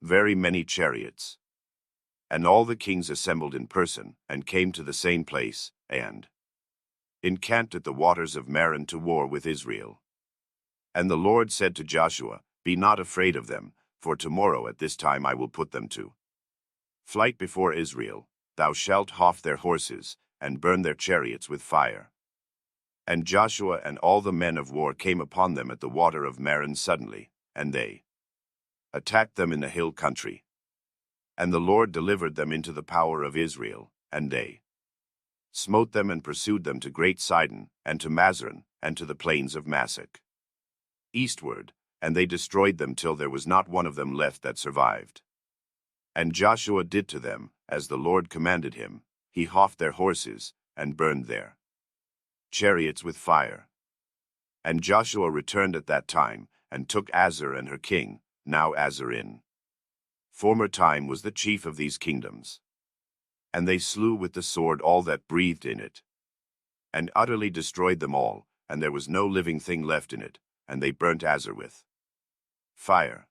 very many chariots. And all the kings assembled in person, and came to the same place, and encamped at the waters of Maron to war with Israel. And the Lord said to Joshua, Be not afraid of them, for tomorrow at this time I will put them to flight before Israel. Thou shalt hough their horses, and burn their chariots with fire. And Joshua and all the men of war came upon them at the water of Maron suddenly, and they attacked them in the hill country. And the Lord delivered them into the power of Israel, and they smote them and pursued them to great Sidon, and to Mazron, and to the plains of Massach eastward, and they destroyed them till there was not one of them left that survived. And Joshua did to them, as the Lord commanded him. He houghed their horses, and burned their chariots with fire. And Joshua returned at that time, and took Azor and her king, now Azor in former time was the chief of these kingdoms. And they slew with the sword all that breathed in it, and utterly destroyed them all, and there was no living thing left in it, and they burnt Azor with fire.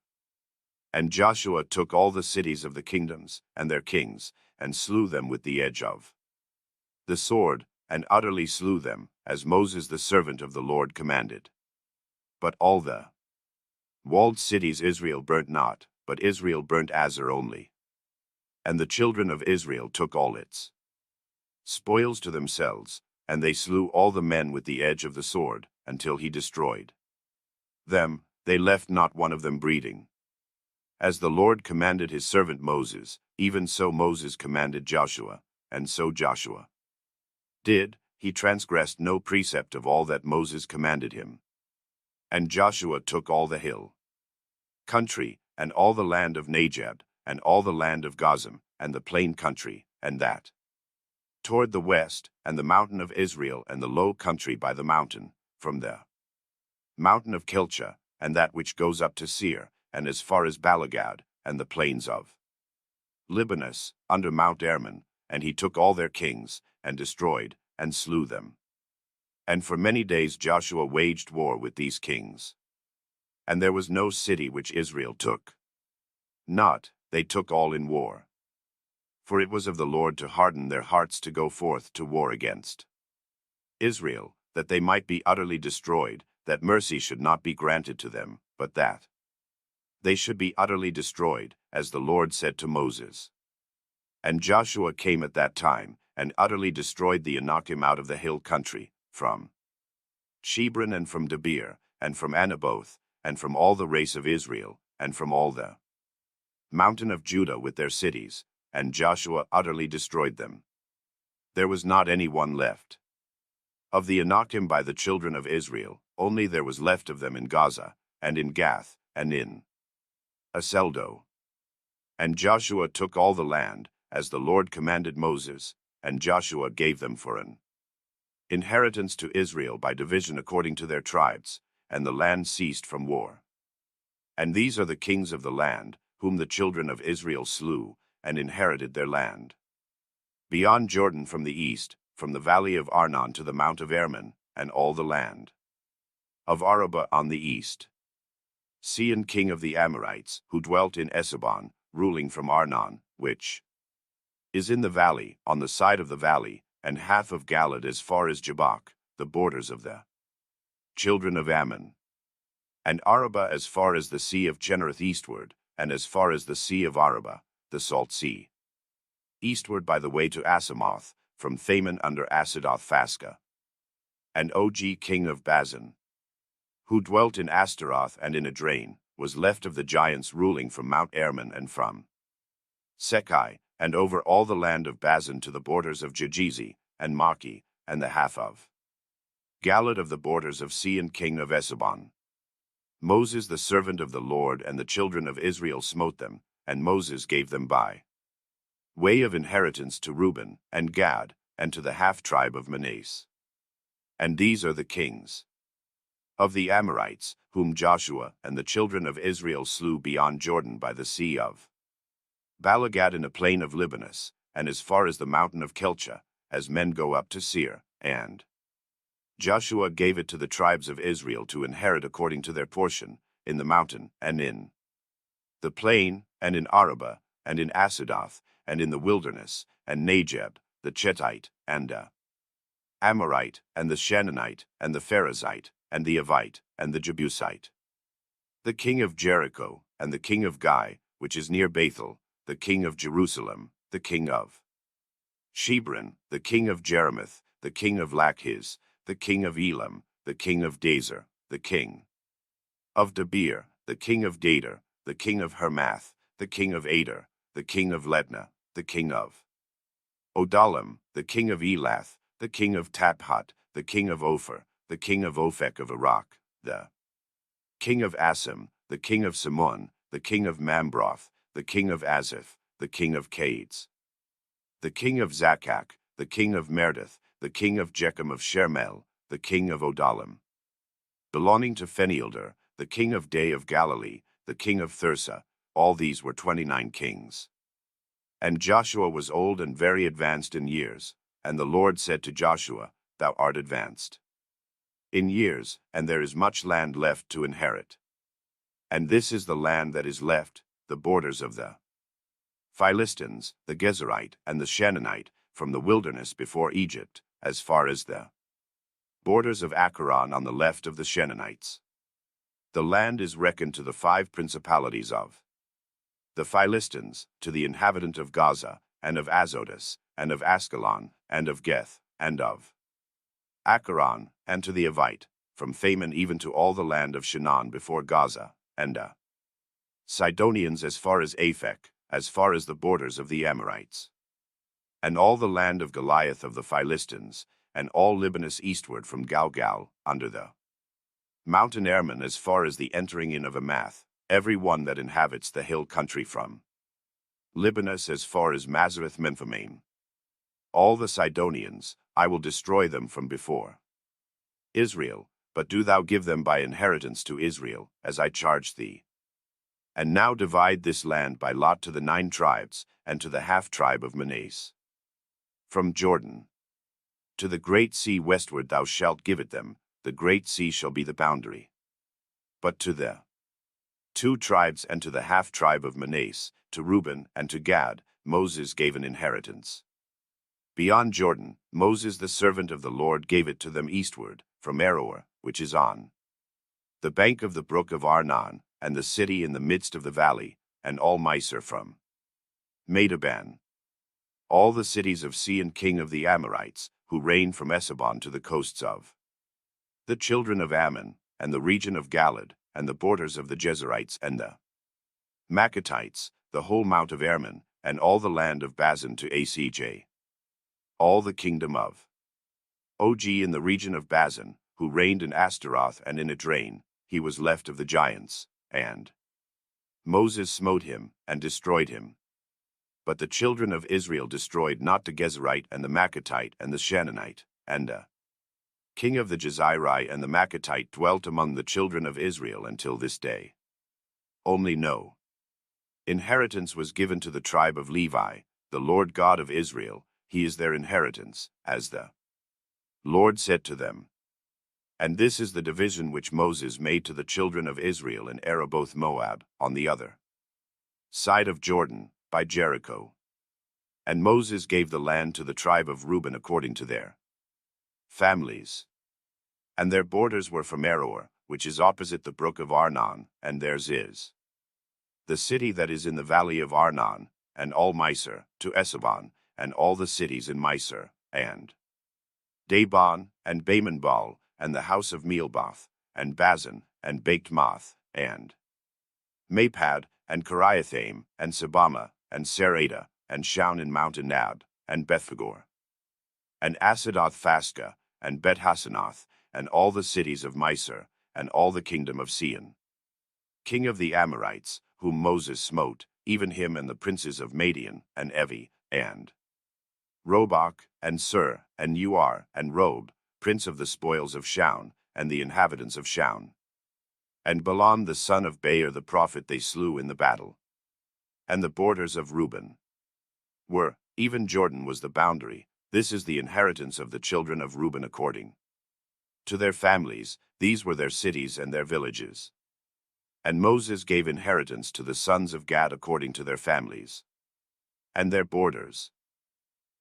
And Joshua took all the cities of the kingdoms, and their kings, and slew them with the edge of the sword, and utterly slew them, as Moses the servant of the Lord commanded. But all the walled cities Israel burnt not, but Israel burnt Azor only. And the children of Israel took all its spoils to themselves, and they slew all the men with the edge of the sword, until he destroyed them. They left not one of them breathing. As the Lord commanded his servant Moses, even so Moses commanded Joshua, and so Joshua did. He transgressed no precept of all that Moses commanded him. And Joshua took all the hill country, and all the land of Negeb, and all the land of Gozan, and the plain country, and that toward the west, and the mountain of Israel, and the low country by the mountain, from the mountain of Kilcha, and that which goes up to Seir, and as far as Balagad, and the plains of Libanus, under Mount Hermon. And he took all their kings, and destroyed, and slew them. And for many days Joshua waged war with these kings. And there was no city which Israel took not, they took all in war. For it was of the Lord to harden their hearts to go forth to war against Israel, that they might be utterly destroyed, that mercy should not be granted to them, but that they should be utterly destroyed, as the Lord said to Moses. And Joshua came at that time, and utterly destroyed the Anakim out of the hill country, from Shebron, and from Debir, and from Anaboth, and from all the race of Israel, and from all the mountain of Judah with their cities, and Joshua utterly destroyed them. There was not any one left of the Anakim by the children of Israel, only there was left of them in Gaza, and in Gath, and in Aseldo. And Joshua took all the land, as the Lord commanded Moses, and Joshua gave them for an inheritance to Israel by division according to their tribes, and the land ceased from war. And these are the kings of the land, whom the children of Israel slew, and inherited their land beyond Jordan from the east, from the valley of Arnon to the mount of Hermon, and all the land of Araba on the east. Sihon king of the Amorites, who dwelt in Esabon, ruling from Arnon, which is in the valley, on the side of the valley, and half of Galaad as far as Jabbok, the borders of the children of Ammon, and Araba as far as the sea of Chinnereth eastward, and as far as the sea of Araba, the salt sea, eastward by the way to Asamoth, from Thaman under Asidoth Phasca. And Og king of Bazan, who dwelt in Astaroth and in Adrain, was left of the giants ruling from Mount Hermon and from Sekai, and over all the land of Bazan to the borders of Jajizi, and Maki, and the half of Galad of the borders of Sihon king of Esabon. Moses the servant of the Lord and the children of Israel smote them, and Moses gave them by way of inheritance to Reuben, and Gad, and to the half-tribe of Manasseh. And these are the kings of the Amorites, whom Joshua and the children of Israel slew beyond Jordan by the sea of Balagad in the plain of Libanus, and as far as the mountain of Kelcha, as men go up to Seir, and Joshua gave it to the tribes of Israel to inherit according to their portion, in the mountain, and in the plain, and in Arabah, and in Asadoth, and in the wilderness, and Negeb, the Chetite, and the Amorite, and the Shannonite, and the Pharazite, and the Avite, and the Jebusite. The king of Jericho, and the king of Gai, which is near Bethel, the king of Jerusalem, the king of Shebron, the king of Jerimoth, the king of Lachish, the king of Elam, the king of Dazer, the king of Debir, the king of Dader, the king of Hermath, the king of Ader, the king of Letna, the king of Odalam, the king of Elath, the king of Taphat, the king of Ophir, the king of Ophek of Iraq, the king of Asim, the king of Simon, the king of Mambroth, the king of Aziph, the king of Cades, the king of Zakak, the king of Merdith, the king of Jechem of Shermel, the king of Odalam, belonging to Phenelder, the king of Day of Galilee, the king of Thirsa. All these were 29 kings. And Joshua was old and very advanced in years, and the Lord said to Joshua, Thou art advanced in years, and there is much land left to inherit. And this is the land that is left, the borders of the Philistines, the Gezerite, and the Shannonite, from the wilderness before Egypt, as far as the borders of Acharon on the left of the Shannonites. The land is reckoned to the 5 principalities of the Philistines, to the inhabitant of Gaza, and of Azotus, and of Askelon, and of Geth, and of Acharon, and to the Avite, from Thaman even to all the land of Shinan before Gaza, and Sidonians as far as Aphek, as far as the borders of the Amorites. And all the land of Goliath of the Philistines, and all Libanus eastward from Galgal, under the mountain Hermon as far as the entering in of Amath, every one that inhabits the hill country from Libanus as far as Mazareth Memphamaim. All the Sidonians, I will destroy them from before Israel, but do thou give them by inheritance to Israel, as I charged thee. And now divide this land by lot to the 9 tribes, and to the half-tribe of Manasseh. From Jordan to the great sea westward thou shalt give it them, the great sea shall be the boundary. But to the 2 tribes and to the half-tribe of Manasseh, to Reuben and to Gad, Moses gave an inheritance. Beyond Jordan, Moses the servant of the Lord gave it to them eastward, from Aroer, which is on the bank of the brook of Arnon, and the city in the midst of the valley, and all Misr from Medaban. All the cities of Sihon king of the Amorites, who reigned from Esabon to the coasts of the children of Ammon, and the region of Galad, and the borders of the Jezerites and the Maccatites, the whole mount of Hermon, and all the land of Bazan to Acj. All the kingdom of Og in the region of Bazan, who reigned in Astaroth and in Edrei, he was left of the giants, and Moses smote him, and destroyed him. But the children of Israel destroyed not the Gezerite and the Maccatite and the Shannonite, and the king of the Jezreel and the Maccatite dwelt among the children of Israel until this day. Only no inheritance was given to the tribe of Levi, the Lord God of Israel, he is their inheritance, as the Lord said to them. And this is the division which Moses made to the children of Israel in Arabboth Moab, on the other side of Jordan, by Jericho. And Moses gave the land to the tribe of Reuben according to their families. And their borders were from Aroer, which is opposite the brook of Arnon, and theirs is the city that is in the valley of Arnon, and all Misr, to Esabon, and all the cities in Misr, and Debon, and Bamanbal, and the house of Mealboth, and Bazan, and Baked-Moth, and Mapad, and Kiriathaim, and Sabama, and Sarada, and Shaun in Mount Anab, and Bethfagor, and Asadoth Phasca, and Bet-Hasanoth, and all the cities of Misr, and all the kingdom of Sihon, king of the Amorites, whom Moses smote, even him and the princes of Madian, and Evi, and Robach, and Sur, and Uar, and Rob, prince of the spoils of Shaun, and the inhabitants of Shaun. And Balaam the son of Beor the prophet they slew in the battle. And the borders of Reuben were, even Jordan was the boundary. This is the inheritance of the children of Reuben according to their families. These were their cities and their villages. And Moses gave inheritance to the sons of Gad according to their families. And their borders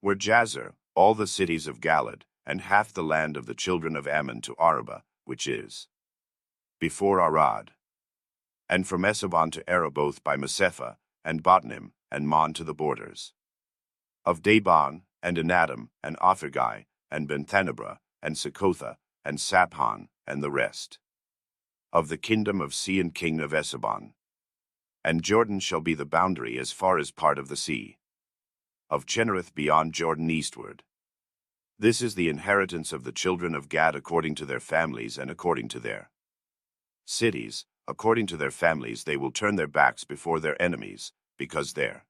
were Jazer, all the cities of Galad, and half the land of the children of Ammon to Arabah, which is before Arad. And from Esabon to Araboth by Mesepha, and Botnim, and Mon to the borders of Dabon, and Anadam, and Ophirgai, and Benthanabra, and Succothah, and Saphon, and the rest of the kingdom of Sihon king of Esabon. And Jordan shall be the boundary as far as part of the sea of Chinnereth beyond Jordan eastward. This is the inheritance of the children of Gad according to their families and according to their cities. According to their families they will turn their backs before their enemies, because their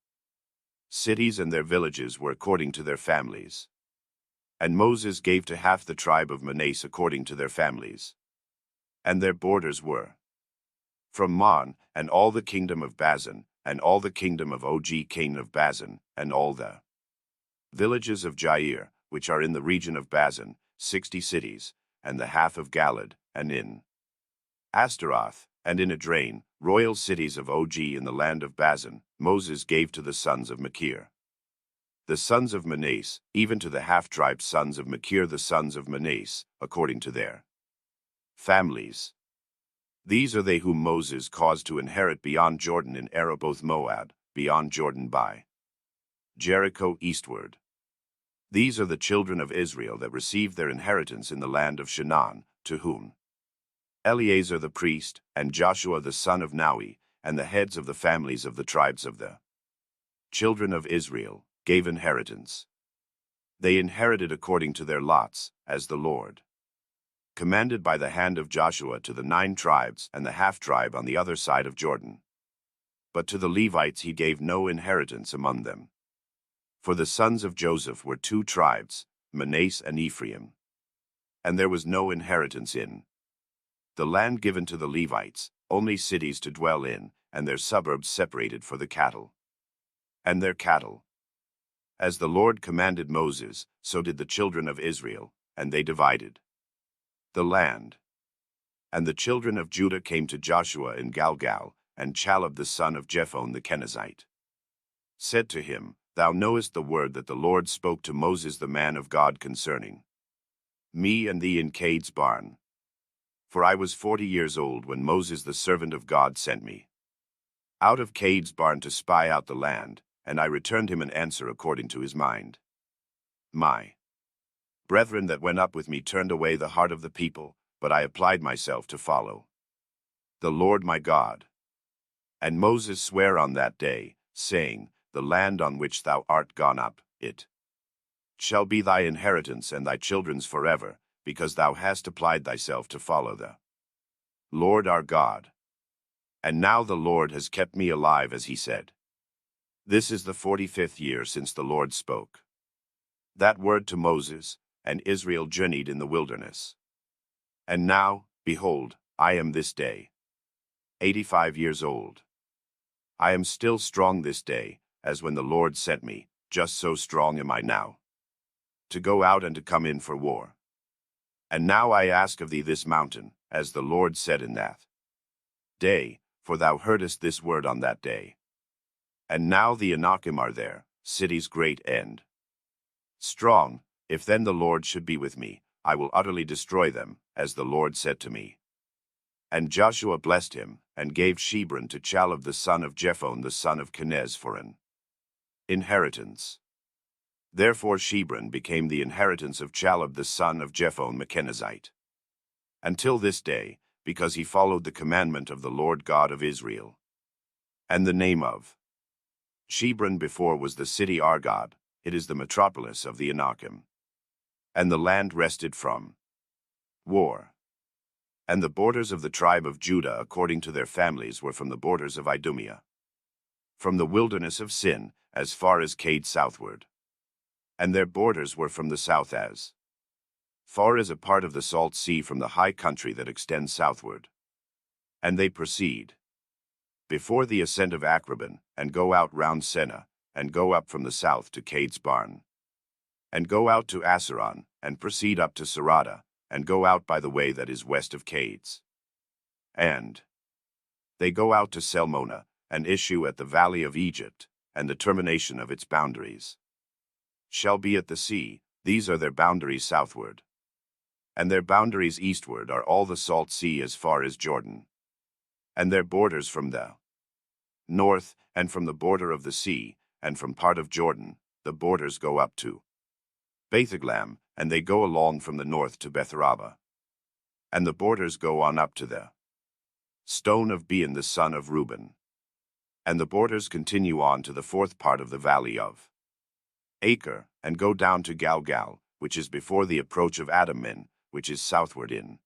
cities and their villages were according to their families. And Moses gave to half the tribe of Manasseh according to their families. And their borders were from Mon, and all the kingdom of Bazan, and all the kingdom of Og king of Bazan, and all the villages of Jair, which are in the region of Bazan, 60 cities, and the half of Galad, and in Astaroth, and in Adrain, royal cities of Og in the land of Bazan, Moses gave to the sons of Machir. The sons of Manasseh, even to the half-tribe sons of Machir the sons of Manasseh, according to their families. These are they whom Moses caused to inherit beyond Jordan in Araboth Moab, beyond Jordan by Jericho eastward. These are the children of Israel that received their inheritance in the land of Shinar, to whom Eleazar the priest, and Joshua the son of Naui, and the heads of the families of the tribes of the children of Israel, gave inheritance. They inherited according to their lots, as the Lord commanded by the hand of Joshua to the 9 tribes and the half-tribe on the other side of Jordan. But to the Levites he gave no inheritance among them. For the sons of Joseph were 2 tribes, Manasseh and Ephraim. And there was no inheritance in the land given to the Levites, only cities to dwell in, and their suburbs separated for the cattle. And their cattle. As the Lord commanded Moses, so did the children of Israel, and they divided the land. And the children of Judah came to Joshua in Galgal, and Chalub the son of Jephone the Kenizzite said to him, Thou knowest the word that the Lord spoke to Moses the man of God concerning me and thee in Cades barn. For I was 40 years old when Moses the servant of God sent me out of Cades barn to spy out the land, and I returned him an answer according to his mind. My brethren that went up with me turned away the heart of the people, but I applied myself to follow the Lord my God. And Moses sware on that day, saying, The land on which thou art gone up, it shall be thy inheritance and thy children's forever, because thou hast applied thyself to follow the Lord our God. And now the Lord has kept me alive as he said. This is the 45th year since the Lord spoke that word to Moses, and Israel journeyed in the wilderness. And now, behold, I am this day 85 years old. I am still strong this day, as when the Lord sent me, just so strong am I now, to go out and to come in for war. And now I ask of thee this mountain, as the Lord said in that day, for thou heardest this word on that day. And now the Anakim are there, cities great and strong. If then the Lord should be with me, I will utterly destroy them, as the Lord said to me. And Joshua blessed him, and gave Shebron to Chalub the son of Jephone the son of Kenez for an inheritance. Therefore Shebron became the inheritance of Chalub the son of Jephone the Kenizzite, until this day, because he followed the commandment of the Lord God of Israel. And the name of Shebron before was the city Argob, it is the metropolis of the Anakim. And the land rested from War. And the borders of the tribe of Judah according to their families were from the borders of Idumea, from the wilderness of Sin, as far as Cade southward. And their borders were from the south as far as a part of the salt sea from the high country that extends southward. And they proceed before the ascent of Akraban, and go out round Senna, and go up from the south to Cade's barn, and go out to Asaron, and proceed up to Sarada, and go out by the way that is west of Cade's. And they go out to Selmona, and issue at the valley of Egypt, and the termination of its boundaries shall be at the sea. These are their boundaries southward. And their boundaries eastward are all the salt sea as far as Jordan. And their borders from the north, and from the border of the sea, and from part of Jordan, the borders go up to Bethaglam, and they go along from the north to Betharaba. And the borders go on up to the stone of Bean the son of Reuben. And the borders continue on to the fourth part of the valley of Acre, and go down to Galgal, which is before the approach of Adammin, which is southward in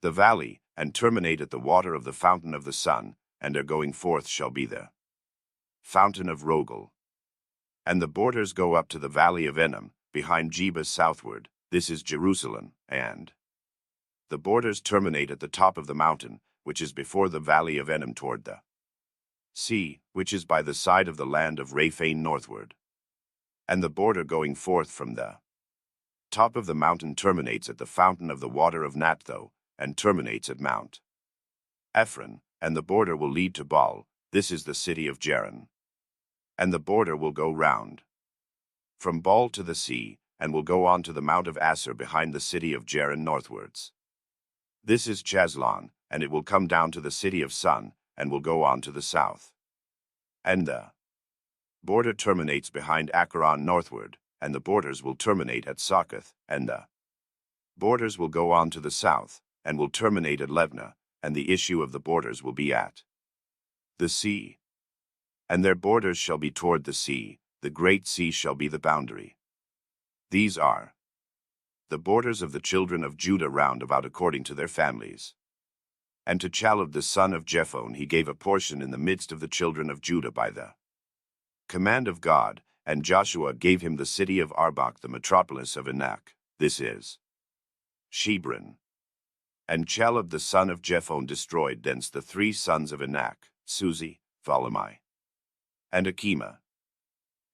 the valley, and terminate at the water of the fountain of the sun, and their going forth shall be the fountain of Rogel. And the borders go up to the valley of Enom, behind Jebus southward, this is Jerusalem, and the borders terminate at the top of the mountain, which is before the valley of Enom toward the sea, which is by the side of the land of Raphaim northward. And the border going forth from the top of the mountain terminates at the fountain of the water of Naphtho, and terminates at Mount Ephron, and the border will lead to Baal, this is the city of Jaron. And the border will go round from Baal to the sea, and will go on to the Mount of Asser behind the city of Jaron northwards. This is Chazlon, and it will come down to the city of Sun, and will go on to the south. And the border terminates behind Acharon northward, and the borders will terminate at Soketh, and the borders will go on to the south, and will terminate at Levna, and the issue of the borders will be at the sea. And their borders shall be toward the sea, the great sea shall be the boundary. These are the borders of the children of Judah round about according to their families. And to Chalub the son of Jephone he gave a portion in the midst of the children of Judah by the command of God, and Joshua gave him the city of Arbach the metropolis of Anak, this is Shebron. And Chalub the son of Jephone destroyed thence the three sons of Anak, Suzi, Phalamai, and Akima.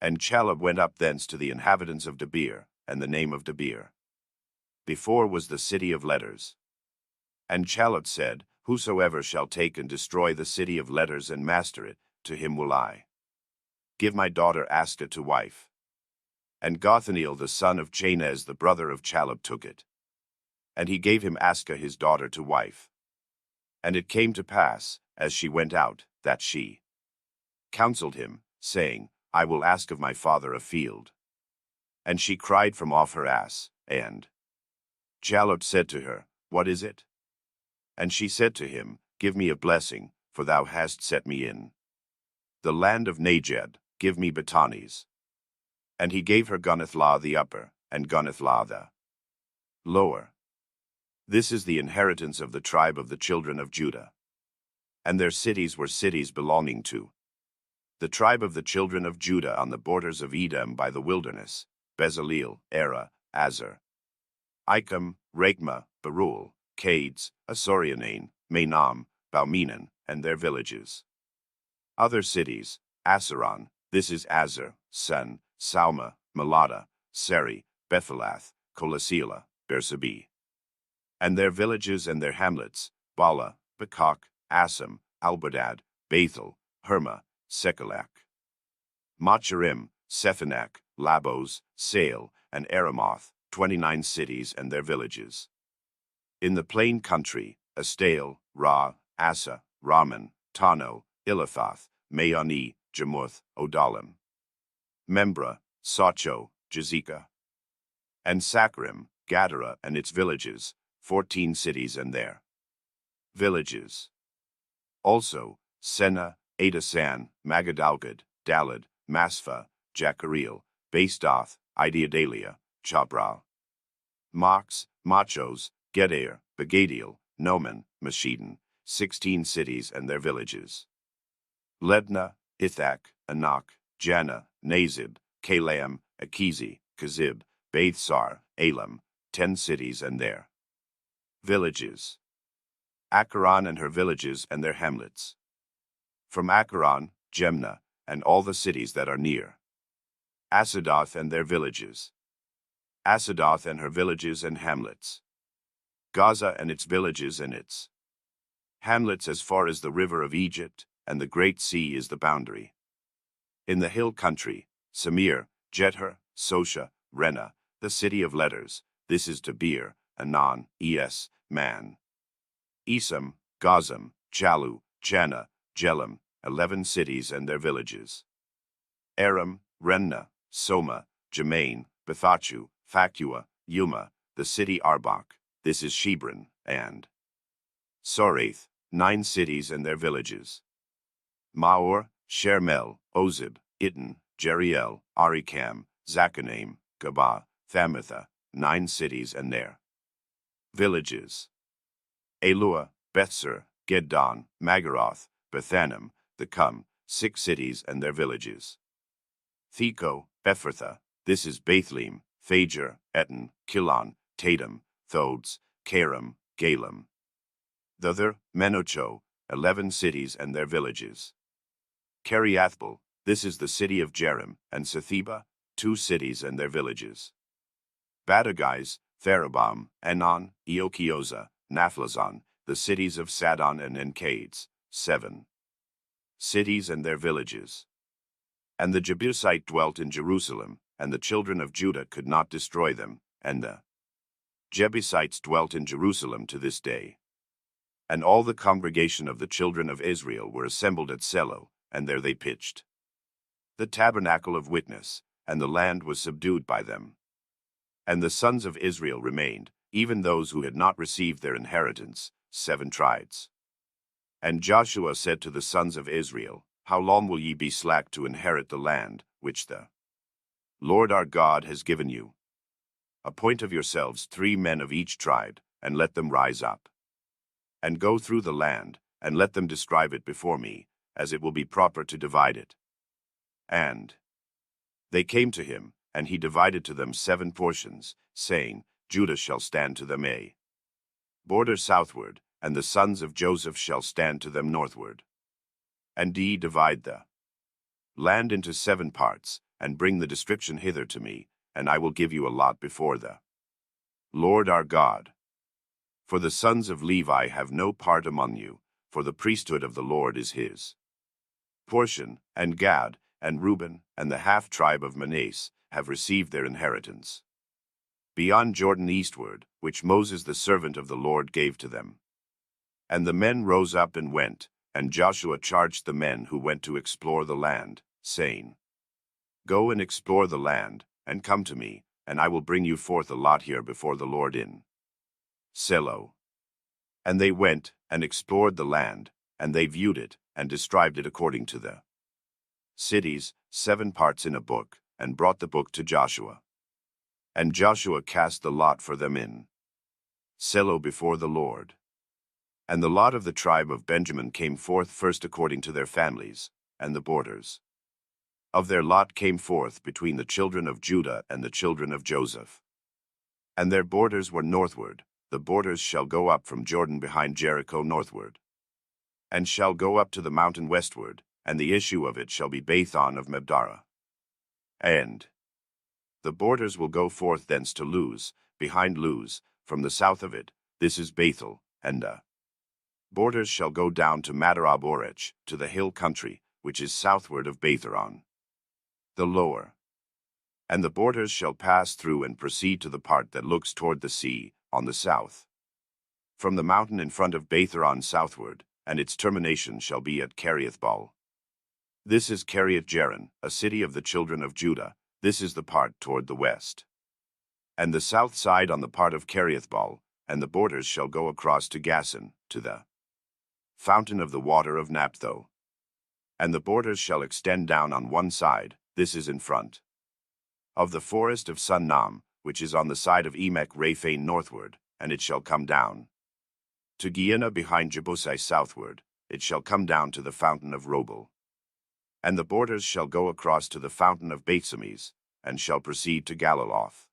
And Chalub went up thence to the inhabitants of Debir, and the name of Debir before was the city of letters. And Chalub said, Whosoever shall take and destroy the city of letters and master it, to him will I give my daughter Aska to wife. And Gothaniel the son of Chanez the brother of Chalub took it. And he gave him Aska his daughter to wife. And it came to pass, as she went out, that she counseled him, saying, I will ask of my father a field. And she cried from off her ass, and Chalub said to her, What is it? And she said to him, Give me a blessing, for thou hast set me in the land of Neged, give me batanes. And he gave her Gunnethlah the upper, and Gunnethlah the lower. This is the inheritance of the tribe of the children of Judah. And their cities were cities belonging to the tribe of the children of Judah on the borders of Edom by the wilderness, Bezaleel, Era, Azar, Ichem, Rachma, Berul, Cades, Asorianain, Mainam, Balmenan, and their villages. Other cities, Asaron, this is Azar, Sun, Salma, Malada, Seri, Bethelath, Kolasila, Beersheba, and their villages and their hamlets, Bala, Bekak, Assam, Albadad, Bethel, Herma, Sekalak, Macharim, Sephanak, Labos, Sale, and Aramoth, 29 cities and their villages. In the plain country, Astale, Ra, Asa, Raman, Tano, Ilithoth, Mayoni, Jamuth, Odalim, Membra, Sacho, Jezeka, and Saccharim, Gadara and its villages, 14 cities and their villages. Also, Senna, Adasan, Magadalgad, Dalad, Maspha, Jachareel, Basedoth, Ideadalia, Chabral, Mox, Machos, Gedair, Begadiel, Noman, Mashedon, 16 cities and their villages. Lebna, Ithak, Anak, Jana, Nazib, Kalaam, Akizi, Kazib, Bethsar, Elam, 10 cities and their villages. Acharon and her villages and their hamlets. From Acharon, Jemna, and all the cities that are near. Asadoth and their villages. Asadoth and her villages and hamlets. Gaza and its villages and its hamlets as far as the river of Egypt, and the great sea is the boundary. In the hill country, Samir, Jether, Sosha, Rena, the city of letters, this is Debir, Anan, Man. Esam, Gazam, Chalu, Chana, Jelam, 11 cities and their villages. Aram, Renna, Soma, Jemain, Bethachu, Phacua, Yuma, the city Arbach, this is Shebron, and Sorath, 9 cities and their villages. Maor, Shermel, Ozib, Itan, Jeriel, Arikam, Zachanaim, Gabah, Thamitha, 9 cities and their villages. Elua, Bethser, Geddon, Magaroth, Bethanim, the Cum, 6 cities and their villages. Theco, Ephrathah, this is Bethlehem, Phager, Etan, Kilon, Tatum, Thodes, Karam, Galam. Thother, Menocho, 11 cities and their villages. Kiriathbal, this is the city of Jerim, and Setheba, 2 cities and their villages. Badagais, Therabam, Anon, Eokioza, Naphlazon, the cities of Sadon and Enkades, 7 cities and their villages. And the Jebusite dwelt in Jerusalem, and the children of Judah could not destroy them, and the Jebusites dwelt in Jerusalem to this day. And all the congregation of the children of Israel were assembled at Selo, and there they pitched the tabernacle of witness, and the land was subdued by them. And the sons of Israel remained, even those who had not received their inheritance, 7 tribes. And Joshua said to the sons of Israel, How long will ye be slack to inherit the land, which the Lord our God has given you? Appoint of yourselves 3 men of each tribe, and let them rise up, and go through the land, and let them describe it before me, as it will be proper to divide it. And they came to him, and he divided to them 7 portions, saying, Judah shall stand to them a border southward, and the sons of Joseph shall stand to them northward. And ye divide the land into 7 parts, and bring the description hither to me, and I will give you a lot before the Lord our God. For the sons of Levi have no part among you, for the priesthood of the Lord is his portion, and Gad, and Reuben, and the half-tribe of Manasseh have received their inheritance beyond Jordan eastward, which Moses the servant of the Lord gave to them. And the men rose up and went, and Joshua charged the men who went to explore the land, saying, Go and explore the land, and come to me, and I will bring you forth a lot here before the Lord in Selo. And they went, and explored the land, and they viewed it, and described it according to the cities, 7 parts in a book, and brought the book to Joshua. And Joshua cast the lot for them in Selo before the Lord. And the lot of the tribe of Benjamin came forth first according to their families, and the borders of their lot came forth between the children of Judah and the children of Joseph. And their borders were northward, the borders shall go up from Jordan behind Jericho northward, and shall go up to the mountain westward, and the issue of it shall be Bathon of Mebdara. And the borders will go forth thence to Luz, behind Luz, from the south of it, this is Bethel, and the borders shall go down to Madaraborech, to the hill country, which is southward of Betharon, the lower. And the borders shall pass through and proceed to the part that looks toward the sea, on the south, from the mountain in front of Betharon southward, and its termination shall be at Kiriathbaal. This is Kiriath-Jearim, a city of the children of Judah. This is the part toward the west. And the south side on the part of Kiriathbaal, and the borders shall go across to Gasan, to the fountain of the water of Naphtho. And the borders shall extend down on one side, this is in front of the forest of Sunnam, which is on the side of Emek Raphaim northward, and it shall come down to Gehenna behind Jebusai southward, it shall come down to the fountain of Robel. And the borders shall go across to the fountain of Bethsemes, and shall proceed to Galiloth,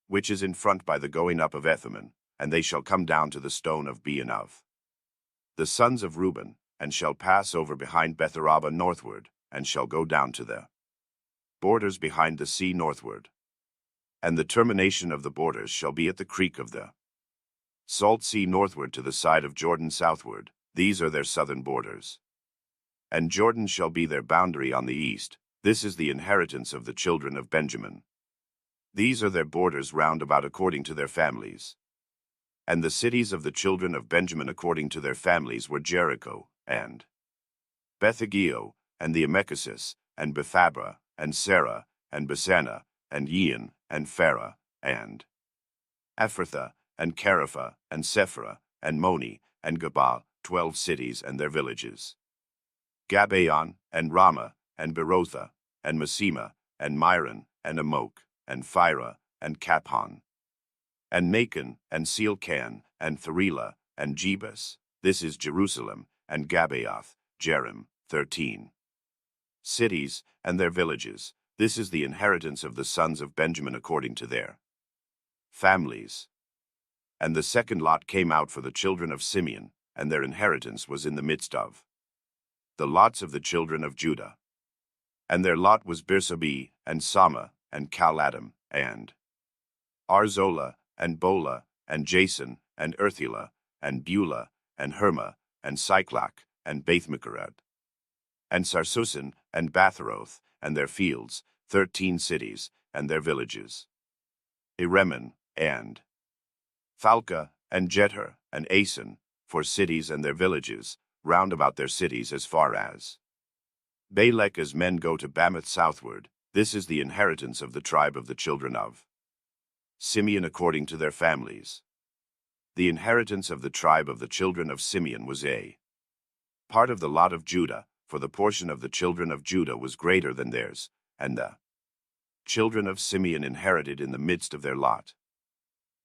which is in front by the going up of Ethaman, and they shall come down to the stone of Beanov. The sons of Reuben, and shall pass over behind Betharaba northward, and shall go down to the borders behind the sea northward. And the termination of the borders shall be at the creek of the Salt Sea northward to the side of Jordan southward. These are their southern borders. And Jordan shall be their boundary on the east. This is the inheritance of the children of Benjamin. These are their borders round about according to their families. And the cities of the children of Benjamin according to their families were Jericho, and Bethagio, and the Emekasis, and Bethabra, and Sarah, and Besana, and Ian, and Farah, and Ephrathah, and Carapha, and Sephra, and Moni, and Gabah, 12 cities and their villages. Gabaon, and Ramah, and Berotha, and Masima, and Myron, and Amok, and Phirah, and Caphon, and Macon, and Sealcan, and Therela, and Jebus. This is Jerusalem, and Gabaoth, Jerim, 13 cities and their villages. This is the inheritance of the sons of Benjamin according to their families. And the second lot came out for the children of Simeon, and their inheritance was in the midst of the lots of the children of Judah. And their lot was Bersabeh, and Sama, and Caladam, and Arzola, and Bola, and Jason, and Erthila, and Beulah, and Herma, and Cyclach, and Bethmachereth, and Sarsusan, and Batharoth, and their fields, 13 cities, and their villages. Eremen, and Phalca, and Jether, and Asen, 4 cities and their villages, round about their cities as far as Balek, as men go to Bamoth southward. This is the inheritance of the tribe of the children of Simeon according to their families. The inheritance of the tribe of the children of Simeon was a part of the lot of Judah, for the portion of the children of Judah was greater than theirs, and the children of Simeon inherited in the midst of their lot.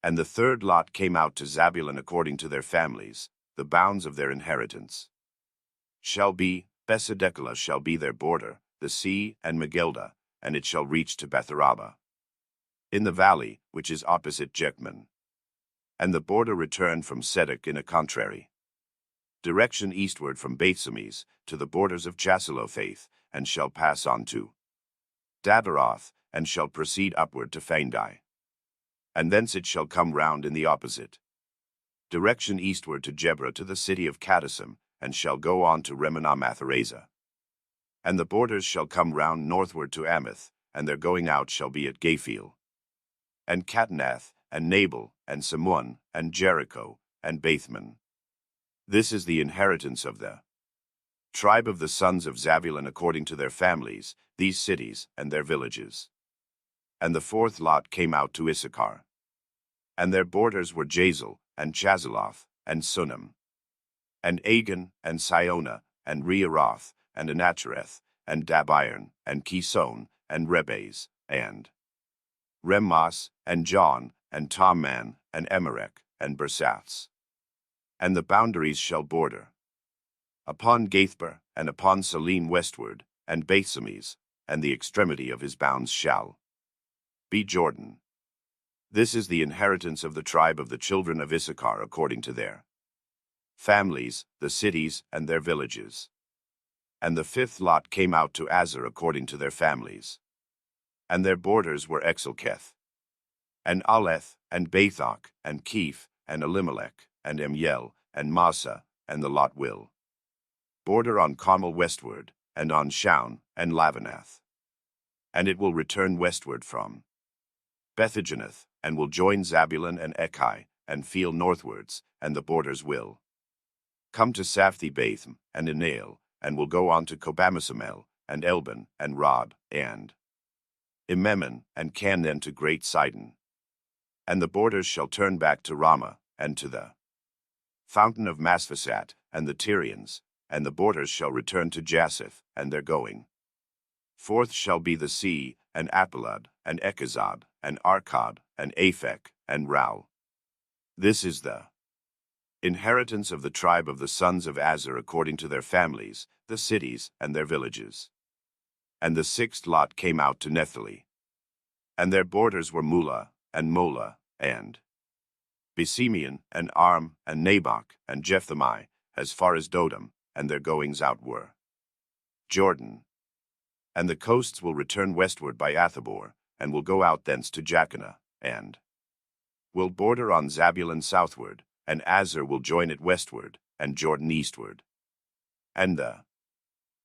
And the third lot came out to Zabulon according to their families. The bounds of their inheritance shall be, Besedekala shall be their border, the sea, and Megildah, and it shall reach to Betharaba, in the valley, which is opposite Jechman. And the border returned from Sedek in a contrary direction eastward from Bethsemes to the borders of Chasilofaith, and shall pass on to Daberoth, and shall proceed upward to Phandai. And thence it shall come round in the opposite direction eastward to Jebra to the city of Kaddasim, and shall go on to Remanah-Mathareza. And the borders shall come round northward to Ameth, and their going out shall be at Gaphil, and Catanath, and Nabal, and Samun, and Jericho, and Bethman. This is the inheritance of the tribe of the sons of Zabulon according to their families, these cities and their villages. And the fourth lot came out to Issachar. And their borders were Jazel, and Chaziloth, and Sunem, and Agan, and Siona, and Rearoth, and Anachereth, and Dabiron, and Kison, and Rebes, and Remmas, and John, and Tomman, and Emerek, and Bersaths. And the boundaries shall border upon Gathbar, and upon Salim westward, and Bethsemes, and the extremity of his bounds shall be Jordan. This is the inheritance of the tribe of the children of Issachar according to their families, the cities and their villages. And the fifth lot came out to Azer according to their families. And their borders were Exelketh, and Aleth, and Bathok, and Keph, and Elimelech, and Emiel, and Massa, and the lot will border on Carmel westward, and on Shaun, and Lavanath. And it will return westward from Bethaganath, and will join Zabulon and Echai, and feel northwards, and the borders will come to Saphthi-Bathim, and Enael, and will go on to Kobamisamel, and Elban, and Rod, and Imemon, and can then to Great Sidon. And the borders shall turn back to Ramah, and to the fountain of Masphasat, and the Tyrians, and the borders shall return to Jasseth, and their going. Fourth shall be the sea, and Apelad, and Echazad, and Arcad, and Aphek, and Ral. This is the inheritance of the tribe of the sons of Aser according to their families, the cities and their villages. And the sixth lot came out to Nephtali. And their borders were Mula, and Mola, and Besimian, and Arm, and Nabok, and Jephthami, as far as Dodom, and their goings out were Jordan. And the coasts will return westward by Athabor, and will go out thence to Jachinah, and will border on Zabulon southward, and Aser will join it westward, and Jordan eastward. And the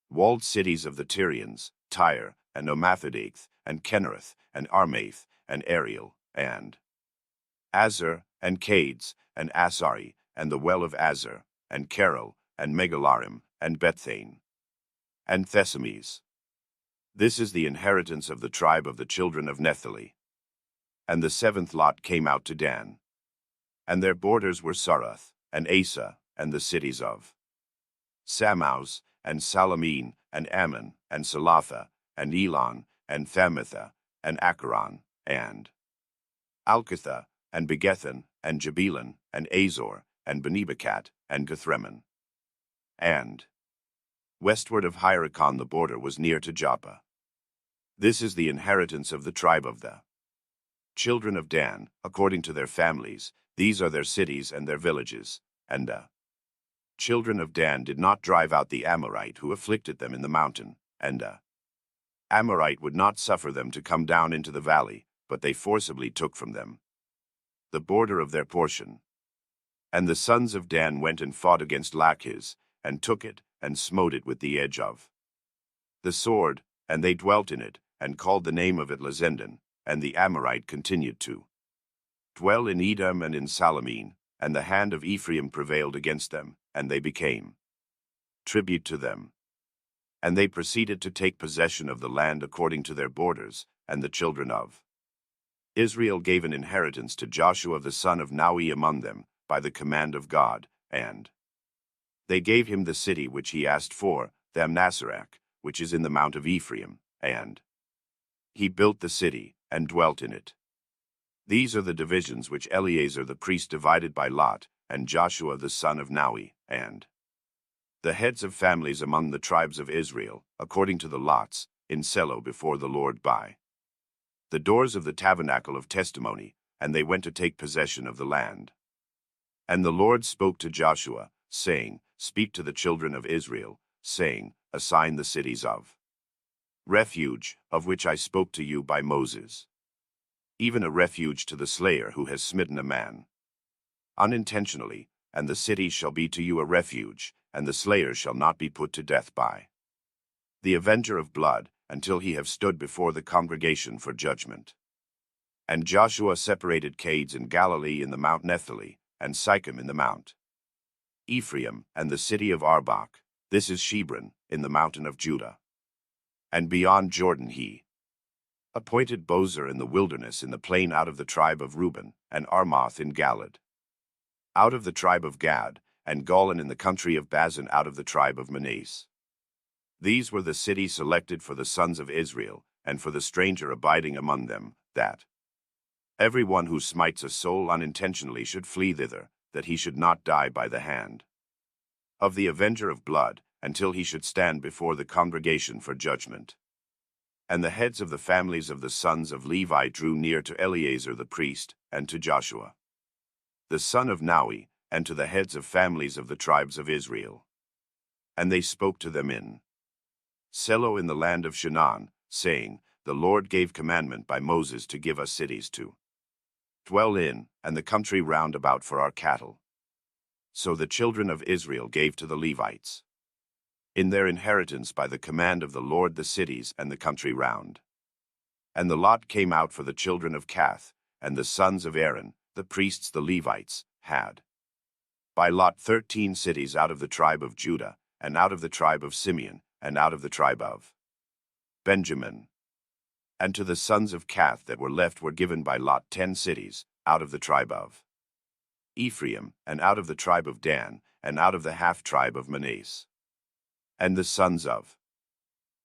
walled cities of the Tyrians, Tyre, and Omathodath, and Kennereth, and Armath, and Ariel, and Azer, and Cades, and Asari, and the well of Azer, and Carol, and Megalarim, and Bethane, and Thesames. This is the inheritance of the tribe of the children of Nephtali. And the seventh lot came out to Dan. And their borders were Sarath, and Asa, and the cities of Samaus, and Salamine, and Ammon, and Salatha, and Elon, and Thamitha, and Acharon, and Alcatha, and Begethan, and Jabelon, and Azor, and Benebecat, and Guthreman. And westward of Hyricon the border was near to Joppa. This is the inheritance of the tribe of the children of Dan, according to their families. These are their cities and their villages. And the children of Dan did not drive out the Amorite who afflicted them in the mountain, and the Amorite would not suffer them to come down into the valley, but they forcibly took from them the border of their portion. And the sons of Dan went and fought against Lachish, and took it, and smote it with the edge of the sword, and they dwelt in it, and called the name of it Lazendon, and the Amorite continued to dwell in Edom and in Salamine, and the hand of Ephraim prevailed against them, and they became tribute to them. And they proceeded to take possession of the land according to their borders, and the children of Israel gave an inheritance to Joshua the son of Naui among them, by the command of God, and they gave him the city which he asked for, Thamnasarach, which is in the mount of Ephraim, and he built the city, and dwelt in it. These are the divisions which Eleazar the priest divided by lot, and Joshua the son of Naui, and the heads of families among the tribes of Israel, according to the lots, in Selo before the Lord by the doors of the tabernacle of testimony, and they went to take possession of the land. And the Lord spoke to Joshua, saying, Speak to the children of Israel, saying, Assign the cities of refuge, of which I spoke to you by Moses, even a refuge to the slayer who has smitten a man unintentionally, and the city shall be to you a refuge, and the slayer shall not be put to death by the avenger of blood, until he have stood before the congregation for judgment. And Joshua separated Cades in Galilee in the Mount Nephtali, and Sychem in the Mount Ephraim, and the city of Arbach, this is Shebron, in the mountain of Judah. And beyond Jordan he appointed Bozer in the wilderness in the plain out of the tribe of Reuben, and Armoth in Galad out of the tribe of Gad, and Golan in the country of Bazan out of the tribe of Manasseh. These were the cities selected for the sons of Israel, and for the stranger abiding among them, that every one who smites a soul unintentionally should flee thither, that he should not die by the hand of the avenger of blood, until he should stand before the congregation for judgment. And the heads of the families of the sons of Levi drew near to Eleazar the priest, and to Joshua the son of Naui, and to the heads of families of the tribes of Israel. And they spoke to them in Selo in the land of Shinar, saying, The Lord gave commandment by Moses to give us cities to dwell in, and the country round about for our cattle. So the children of Israel gave to the Levites in their inheritance by the command of the Lord the cities and the country round. And the lot came out for the children of Kath, and the sons of Aaron, the priests the Levites, had by lot 13 cities out of the tribe of Judah, and out of the tribe of Simeon, and out of the tribe of Benjamin. And to the sons of Kath that were left were given by lot 10 cities, out of the tribe of Ephraim, and out of the tribe of Dan, and out of the half-tribe of Manasseh. And the sons of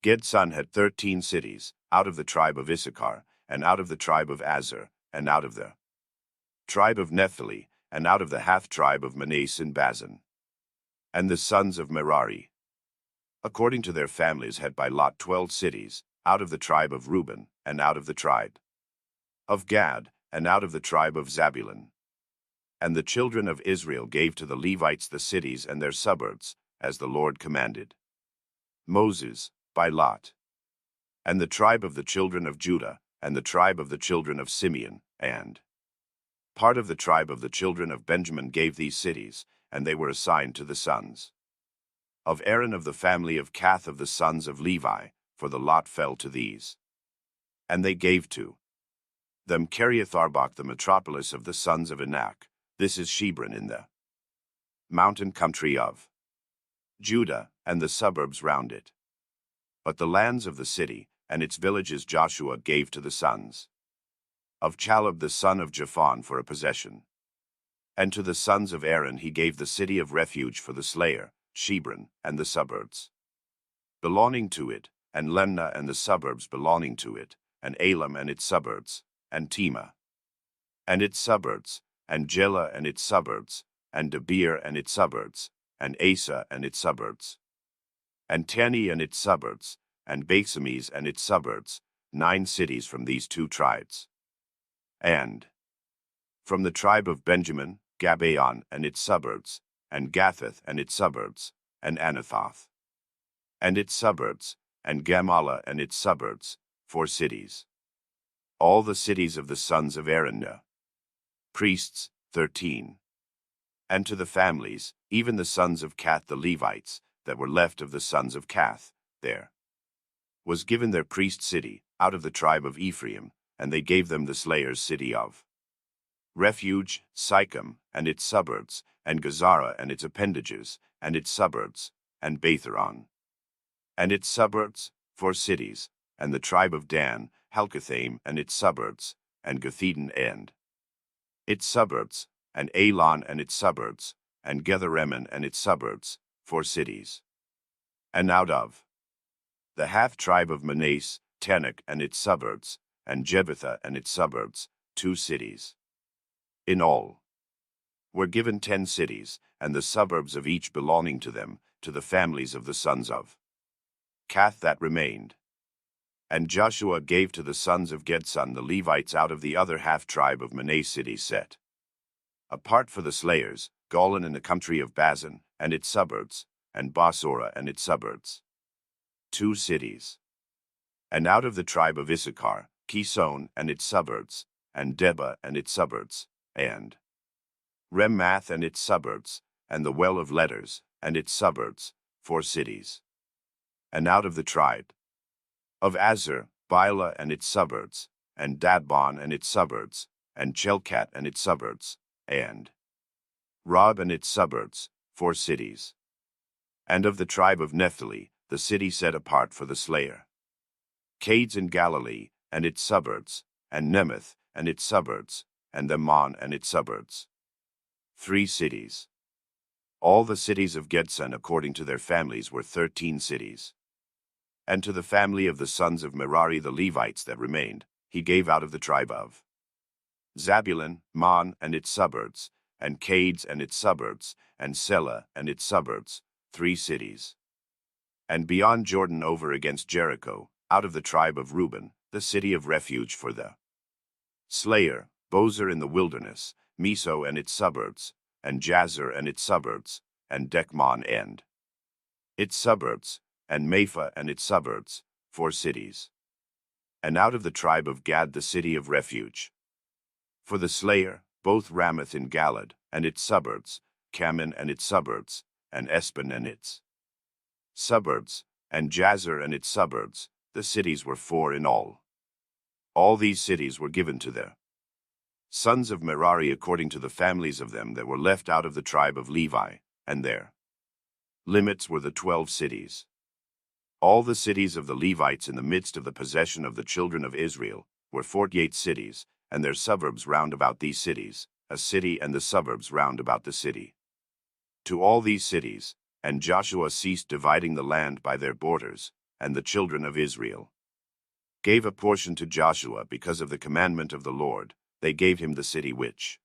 Gedson had 13 cities, out of the tribe of Issachar, and out of the tribe of Aser, and out of the tribe of Nephtali, and out of the half-tribe of Manasseh in Bazan. And the sons of Merari, according to their families, had by lot 12 cities, out of the tribe of Reuben, and out of the tribe of Gad, and out of the tribe of Zabulon. And the children of Israel gave to the Levites the cities and their suburbs, as the Lord commanded Moses, by lot. And the tribe of the children of Judah, and the tribe of the children of Simeon, and part of the tribe of the children of Benjamin gave these cities, and they were assigned to the sons of Aaron of the family of Kath of the sons of Levi, for the lot fell to these. And they gave to them Kiriath-Arbach, the metropolis of the sons of Anak. This is Hebron in the mountain country of Judah, and the suburbs round it. But the lands of the city, and its villages Joshua gave to the sons of Chalub the son of Japhan for a possession. And to the sons of Aaron he gave the city of refuge for the slayer, Hebron, and the suburbs belonging to it, and Lemna and the suburbs belonging to it, and Elam and its suburbs, and Tema and its suburbs, and Jela and its suburbs, and Debir and its suburbs, and Asa and its suburbs, and Tani and its suburbs, and Bethsemes and its suburbs, 9 cities from these 2 tribes. And from the tribe of Benjamin, Gabaon and its suburbs, and Gatheth and its suburbs, and Anathoth and its suburbs, and Gamala and its suburbs, 4 cities. All the cities of the sons of Aaron, priests, 13. And to the families, even the sons of Kath the Levites, that were left of the sons of Kath, there was given their priest city, out of the tribe of Ephraim, and they gave them the slayer's city of refuge, Sychem, and its suburbs, and Gazara and its appendages, and its suburbs, and Betharon and its suburbs, 4 cities, and the tribe of Dan, Helkathaim and its suburbs, and Gathedon and its suburbs, and Elon and its suburbs, and Getharemen and its suburbs, 4 cities. And out of the half-tribe of Manasseh, Tanakh and its suburbs, and Jephthah and its suburbs, 2 cities. In all were given 10 cities, and the suburbs of each belonging to them, to the families of the sons of Kath that remained. And Joshua gave to the sons of Gedson the Levites out of the other half-tribe of Manasseh cities set apart for the slayers, Golan in the country of Bazan, and its suburbs, and Basora and its suburbs, 2 cities. And out of the tribe of Issachar, Kison and its suburbs, and Deba and its suburbs, and Remmath and its suburbs, and the well of Letters and its suburbs, 4 cities. And out of the tribe of Azer, Bila and its suburbs, and Dadbon and its suburbs, and Chelkat and its suburbs, and Rob and its suburbs, 4 cities. And of the tribe of Nephtali, the city set apart for the slayer, Cades in Galilee and its suburbs, and Nemeth and its suburbs, and Ammon and its suburbs, 3 cities. All the cities of Gedson according to their families were 13 cities. And to the family of the sons of Merari the Levites that remained, he gave out of the tribe of Zabulon, Mon and its suburbs, and Cades and its suburbs, and Selah and its suburbs, 3 cities. And beyond Jordan over against Jericho, out of the tribe of Reuben, the city of refuge for the slayer, Bozer in the wilderness, Meso and its suburbs, and Jazer and its suburbs, and Dekmon and its suburbs, and Mepha and its suburbs, 4 cities. And out of the tribe of Gad the city of refuge for the slayer, both Ramoth in Galad and its suburbs, Kaman and its suburbs, and Espen and its suburbs, and Jazer and its suburbs, the cities were 4 in all. All these cities were given to the sons of Merari according to the families of them that were left out of the tribe of Levi, and their limits were the 12 cities. All the cities of the Levites in the midst of the possession of the children of Israel were 48 cities, and their suburbs round about these cities, a city and the suburbs round about the city. To all these cities, and Joshua ceased dividing the land by their borders, and the children of Israel gave a portion to Joshua because of the commandment of the Lord. They gave him the city which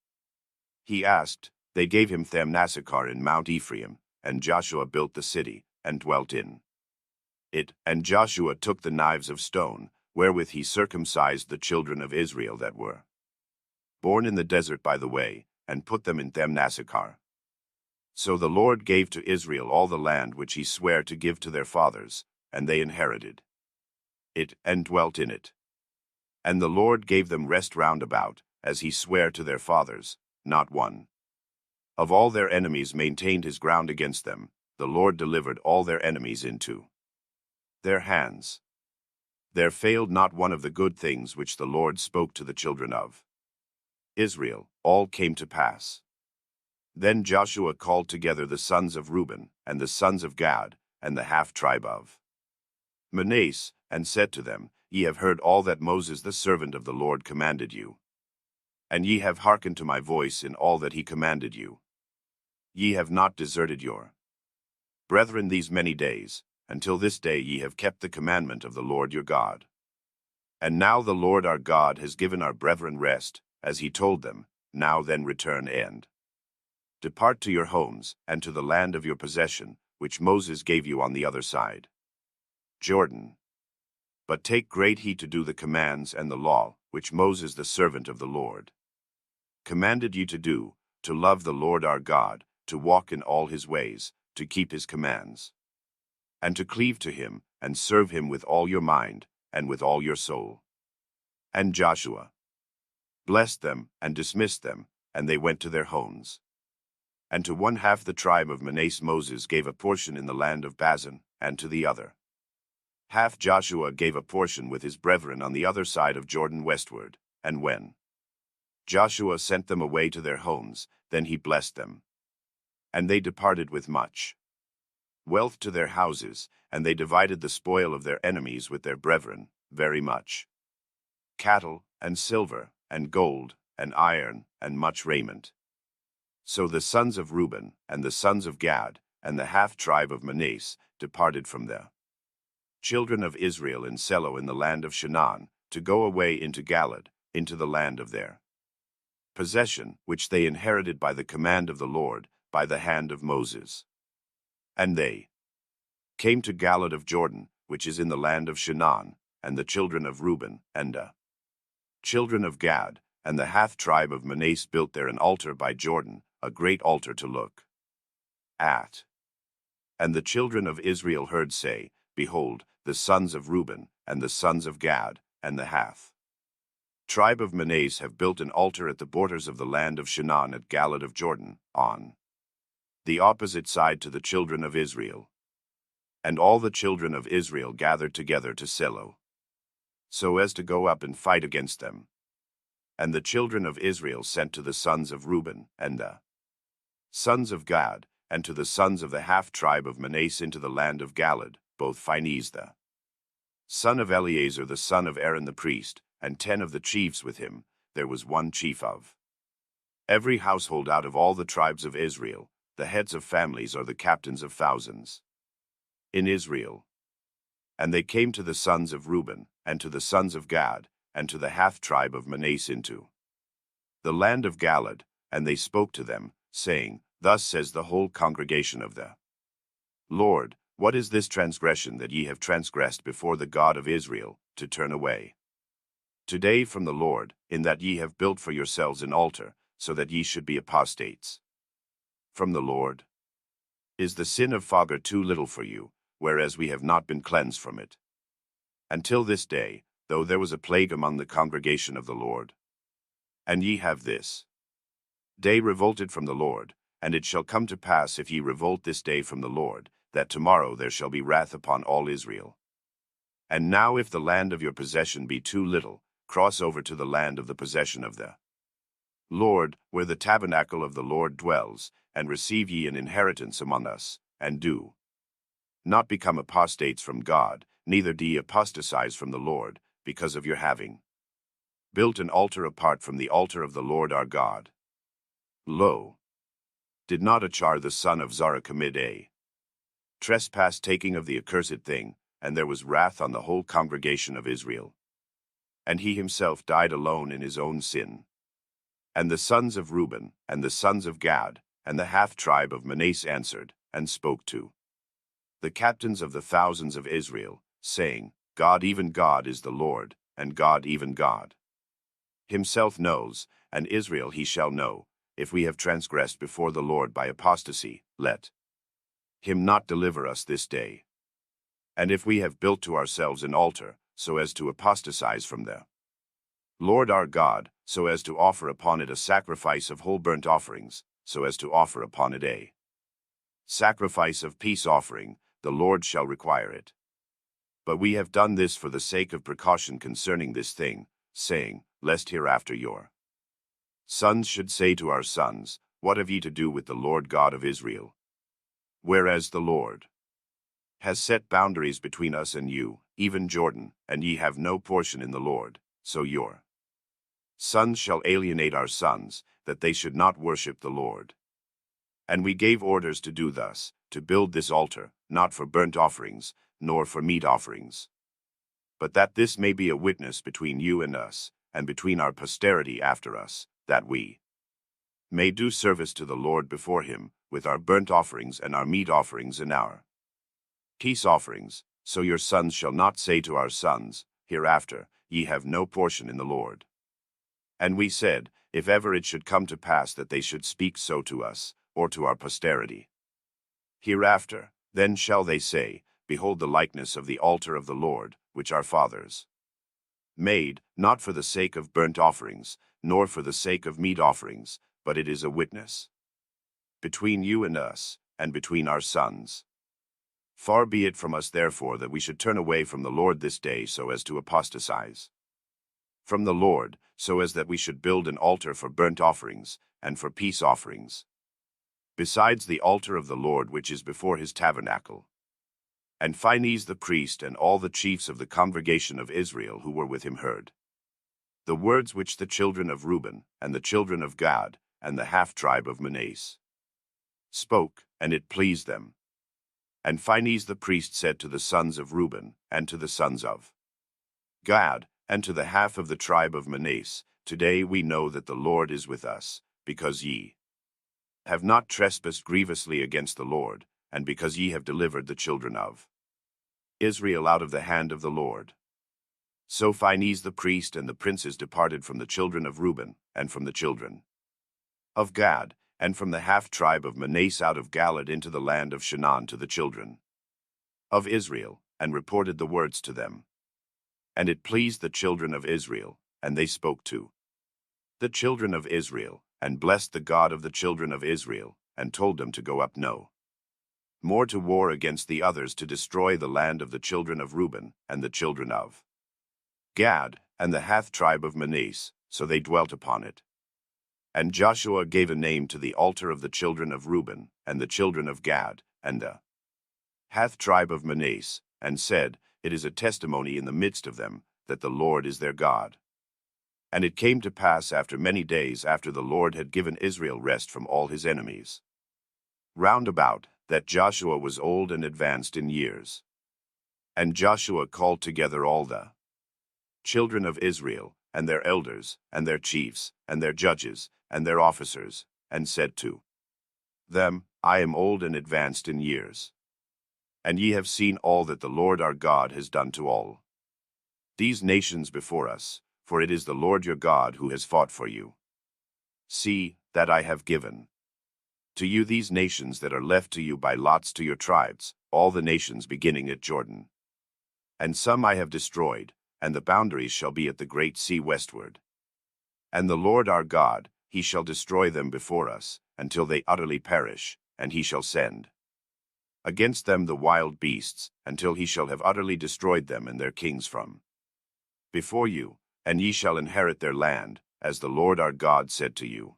He asked, they gave him Thamnassachar in Mount Ephraim, and Joshua built the city, and dwelt in it. And Joshua took the knives of stone, wherewith he circumcised the children of Israel that were born in the desert by the way, and put them in Thamnassachar. So the Lord gave to Israel all the land which he sware to give to their fathers, and they inherited it, and dwelt in it. And the Lord gave them rest round about, as he sware to their fathers, not one of all their enemies maintained his ground against them. The Lord delivered all their enemies into their hands. There failed not one of the good things which the Lord spoke to the children of Israel, all came to pass. Then Joshua called together the sons of Reuben, and the sons of Gad, and the half-tribe of Manasseh, and said to them, Ye have heard all that Moses the servant of the Lord commanded you. And ye have hearkened to my voice in all that he commanded you. Ye have not deserted your brethren these many days, until this day ye have kept the commandment of the Lord your God. And now the Lord our God has given our brethren rest, as he told them. Now then return and depart to your homes, and to the land of your possession, which Moses gave you on the other side Jordan. But take great heed to do the commands and the law, which Moses the servant of the Lord commanded you to do, to love the Lord our God, to walk in all his ways, to keep his commands, and to cleave to him, and serve him with all your mind, and with all your soul. And Joshua blessed them, and dismissed them, and they went to their homes. And to one half the tribe of Manasseh Moses gave a portion in the land of Bashan, and to the other half Joshua gave a portion with his brethren on the other side of Jordan westward. And when Joshua sent them away to their homes, then he blessed them. And they departed with much wealth to their houses, and they divided the spoil of their enemies with their brethren, very much cattle, and silver, and gold, and iron, and much raiment. So the sons of Reuben, and the sons of Gad, and the half-tribe of Manasseh departed from the children of Israel in Selo in the land of Shinar, to go away into Galad, into the land of their possession, which they inherited by the command of the Lord, by the hand of Moses. And they came to Galad of Jordan, which is in the land of Shinar, and the children of Reuben, and the children of Gad, and the half-tribe of Manasseh built there an altar by Jordan, a great altar to look at. And the children of Israel heard say, Behold, the sons of Reuben, and the sons of Gad, and the half-tribe of Manasseh have built an altar at the borders of the land of Shinar at Galad of Jordan, on the opposite side to the children of Israel. And all the children of Israel gathered together to Silo, so as to go up and fight against them. And the children of Israel sent to the sons of Reuben, and the sons of Gad, and to the sons of the half-tribe of Manasseh into the land of Galad, both Phinehas the son of Eleazar the son of Aaron the priest, and 10 of the chiefs with him. There was one chief of every household out of all the tribes of Israel. The heads of families are the captains of thousands in Israel. And they came to the sons of Reuben, and to the sons of Gad, and to the half-tribe of Manasseh into the land of Galad, and they spoke to them, saying, Thus says the whole congregation of the Lord, What is this transgression that ye have transgressed before the God of Israel, to turn away today from the Lord, in that ye have built for yourselves an altar, so that ye should be apostates from the Lord? Is the sin of Fogger too little for you, whereas we have not been cleansed from it? Until this day, though there was a plague among the congregation of the Lord. And ye have this day revolted from the Lord, and it shall come to pass, if ye revolt this day from the Lord, that tomorrow there shall be wrath upon all Israel. And now if the land of your possession be too little, cross over to the land of the possession of the Lord, where the tabernacle of the Lord dwells, and receive ye an inheritance among us, and do not become apostates from God, neither do ye apostatize from the Lord, because of your having built an altar apart from the altar of the Lord our God. Lo, did not Achar the son of Zara commit a trespass, taking of the accursed thing, and there was wrath on the whole congregation of Israel? And he himself died alone in his own sin. And the sons of Reuben, and the sons of Gad, and the half-tribe of Manasseh answered, and spoke to the captains of the thousands of Israel, saying, God, even God, is the Lord, and God, even God himself knows, and Israel he shall know, if we have transgressed before the Lord by apostasy, let him not deliver us this day. And if we have built to ourselves an altar, so as to apostatize from the Lord our God, so as to offer upon it a sacrifice of whole burnt offerings, so as to offer upon it a sacrifice of peace offering, the Lord shall require it. But we have done this for the sake of precaution concerning this thing, saying, lest hereafter your sons should say to our sons, what have ye to do with the Lord God of Israel? Whereas the Lord has set boundaries between us and you, even Jordan, and ye have no portion in the Lord, so your sons shall alienate our sons, that they should not worship the Lord. And we gave orders to do thus, to build this altar, not for burnt offerings, nor for meat offerings, but that this may be a witness between you and us, and between our posterity after us, that we may do service to the Lord before him, with our burnt offerings and our meat offerings and our peace offerings, so your sons shall not say to our sons, hereafter, ye have no portion in the Lord. And we said, if ever it should come to pass that they should speak so to us, or to our posterity hereafter, then shall they say, behold the likeness of the altar of the Lord, which our fathers made, not for the sake of burnt offerings, nor for the sake of meat offerings, but it is a witness between you and us, and between our sons. Far be it from us therefore that we should turn away from the Lord this day so as to apostatize from the Lord, so as that we should build an altar for burnt offerings, and for peace offerings, besides the altar of the Lord which is before his tabernacle. And Phinehas the priest and all the chiefs of the congregation of Israel who were with him heard the words which the children of Reuben, and the children of Gad, and the half-tribe of Manasseh spoke, and it pleased them. And Phinehas the priest said to the sons of Reuben, and to the sons of Gad, and to the half of the tribe of Manasseh, today we know that the Lord is with us, because ye have not trespassed grievously against the Lord, and because ye have delivered the children of Israel out of the hand of the Lord. So Phinehas the priest and the princes departed from the children of Reuben, and from the children of Gad, and from the half-tribe of Manasseh out of Galilee into the land of Shinar to the children of Israel, and reported the words to them. And it pleased the children of Israel, and they spoke to the children of Israel, and blessed the God of the children of Israel, and told them to go up no more to war against the others to destroy the land of the children of Reuben, and the children of Gad, and the half-tribe of Manasseh, so they dwelt upon it. And Joshua gave a name to the altar of the children of Reuben, and the children of Gad, and the half-tribe of Manasseh, and said, it is a testimony in the midst of them, that the Lord is their God. And it came to pass after many days after the Lord had given Israel rest from all his enemies round about, that Joshua was old and advanced in years. And Joshua called together all the children of Israel, and their elders, and their chiefs, and their judges, and their officers, and said to them, I am old and advanced in years. And ye have seen all that the Lord our God has done to all these nations before us, for it is the Lord your God who has fought for you. See, that I have given to you these nations that are left to you by lots to your tribes, all the nations beginning at Jordan. And some I have destroyed, and the boundaries shall be at the great sea westward. And the Lord our God, he shall destroy them before us, until they utterly perish, and he shall send against them the wild beasts, until he shall have utterly destroyed them and their kings from before you, and ye shall inherit their land, as the Lord our God said to you.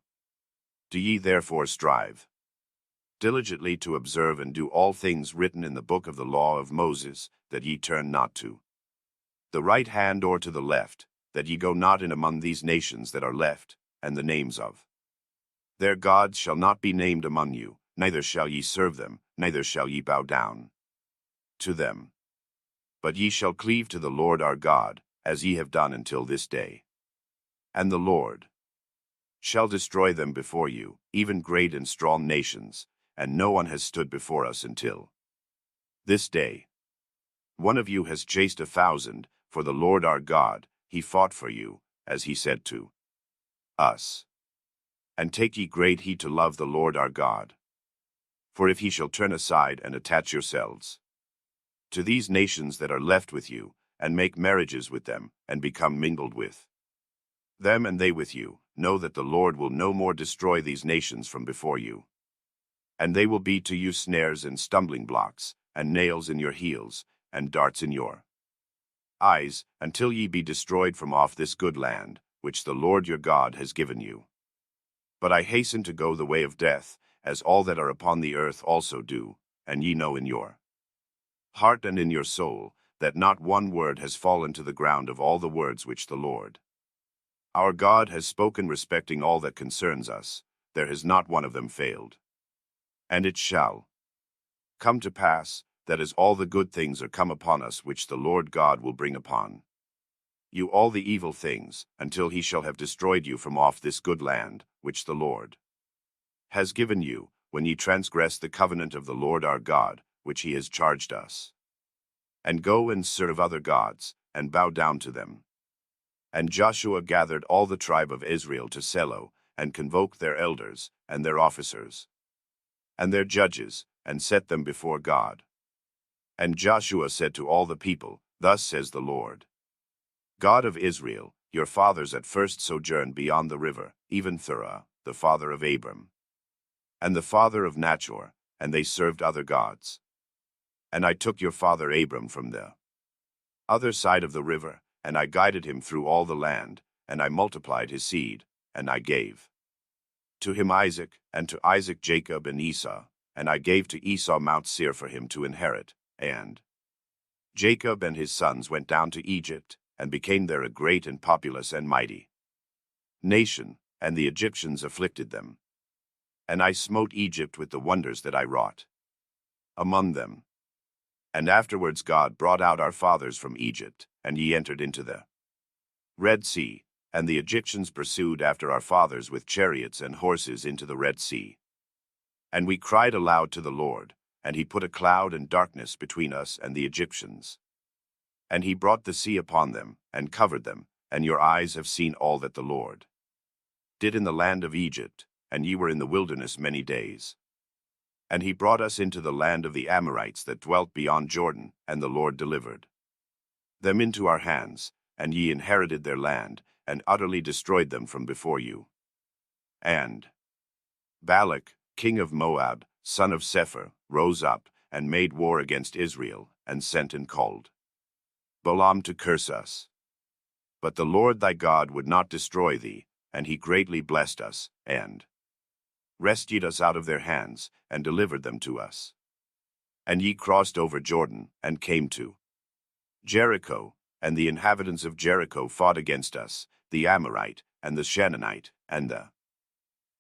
Do ye therefore strive diligently to observe and do all things written in the book of the law of Moses, that ye turn not to the right hand or to the left, that ye go not in among these nations that are left, and the names of their gods shall not be named among you, neither shall ye serve them, neither shall ye bow down to them. But ye shall cleave to the Lord our God, as ye have done until this day. And the Lord shall destroy them before you, even great and strong nations, and no one has stood before us until this day. One of you has chased 1,000, for the Lord our God, he fought for you, as he said to us. And take ye great heed to love the Lord our God. For if he shall turn aside and attach yourselves to these nations that are left with you, and make marriages with them, and become mingled with them and they with you, know that the Lord will no more destroy these nations from before you. And they will be to you snares and stumbling blocks, and nails in your heels, and darts in your eyes, until ye be destroyed from off this good land, which the Lord your God has given you. But I hasten to go the way of death, as all that are upon the earth also do, and ye know in your heart and in your soul, that not one word has fallen to the ground of all the words which the Lord our God has spoken respecting all that concerns us, there has not one of them failed. And it shall come to pass, that as all the good things are come upon us which the Lord God will bring upon you all the evil things, until he shall have destroyed you from off this good land, which the Lord has given you, when ye transgress the covenant of the Lord our God, which he has charged us. And go and serve other gods, and bow down to them. And Joshua gathered all the tribe of Israel to Selo, and convoked their elders, and their officers, and their judges, and set them before God. And Joshua said to all the people, Thus says the Lord God of Israel, your fathers at first sojourned beyond the river, even Thurah, the father of Abram, and the father of Nachor, and they served other gods. And I took your father Abram from the other side of the river, and I guided him through all the land, and I multiplied his seed, and I gave to him Isaac, and to Isaac Jacob and Esau, and I gave to Esau Mount Seir for him to inherit, and Jacob and his sons went down to Egypt, and became there a great and populous and mighty nation, and the Egyptians afflicted them. And I smote Egypt with the wonders that I wrought among them. And afterwards God brought out our fathers from Egypt, and ye entered into the Red Sea, and the Egyptians pursued after our fathers with chariots and horses into the Red Sea. And we cried aloud to the Lord, and he put a cloud and darkness between us and the Egyptians. And he brought the sea upon them, and covered them, and your eyes have seen all that the Lord did in the land of Egypt, and ye were in the wilderness many days. And he brought us into the land of the Amorites that dwelt beyond Jordan, and the Lord delivered them into our hands, and ye inherited their land, and utterly destroyed them from before you. And Balak, king of Moab, son of Sepher, rose up, and made war against Israel, and sent and called Balaam to curse us. But the Lord thy God would not destroy thee, and he greatly blessed us, and rescued us out of their hands, and delivered them to us. And ye crossed over Jordan, and came to Jericho, and the inhabitants of Jericho fought against us, the Amorite, and the Canaanite, and the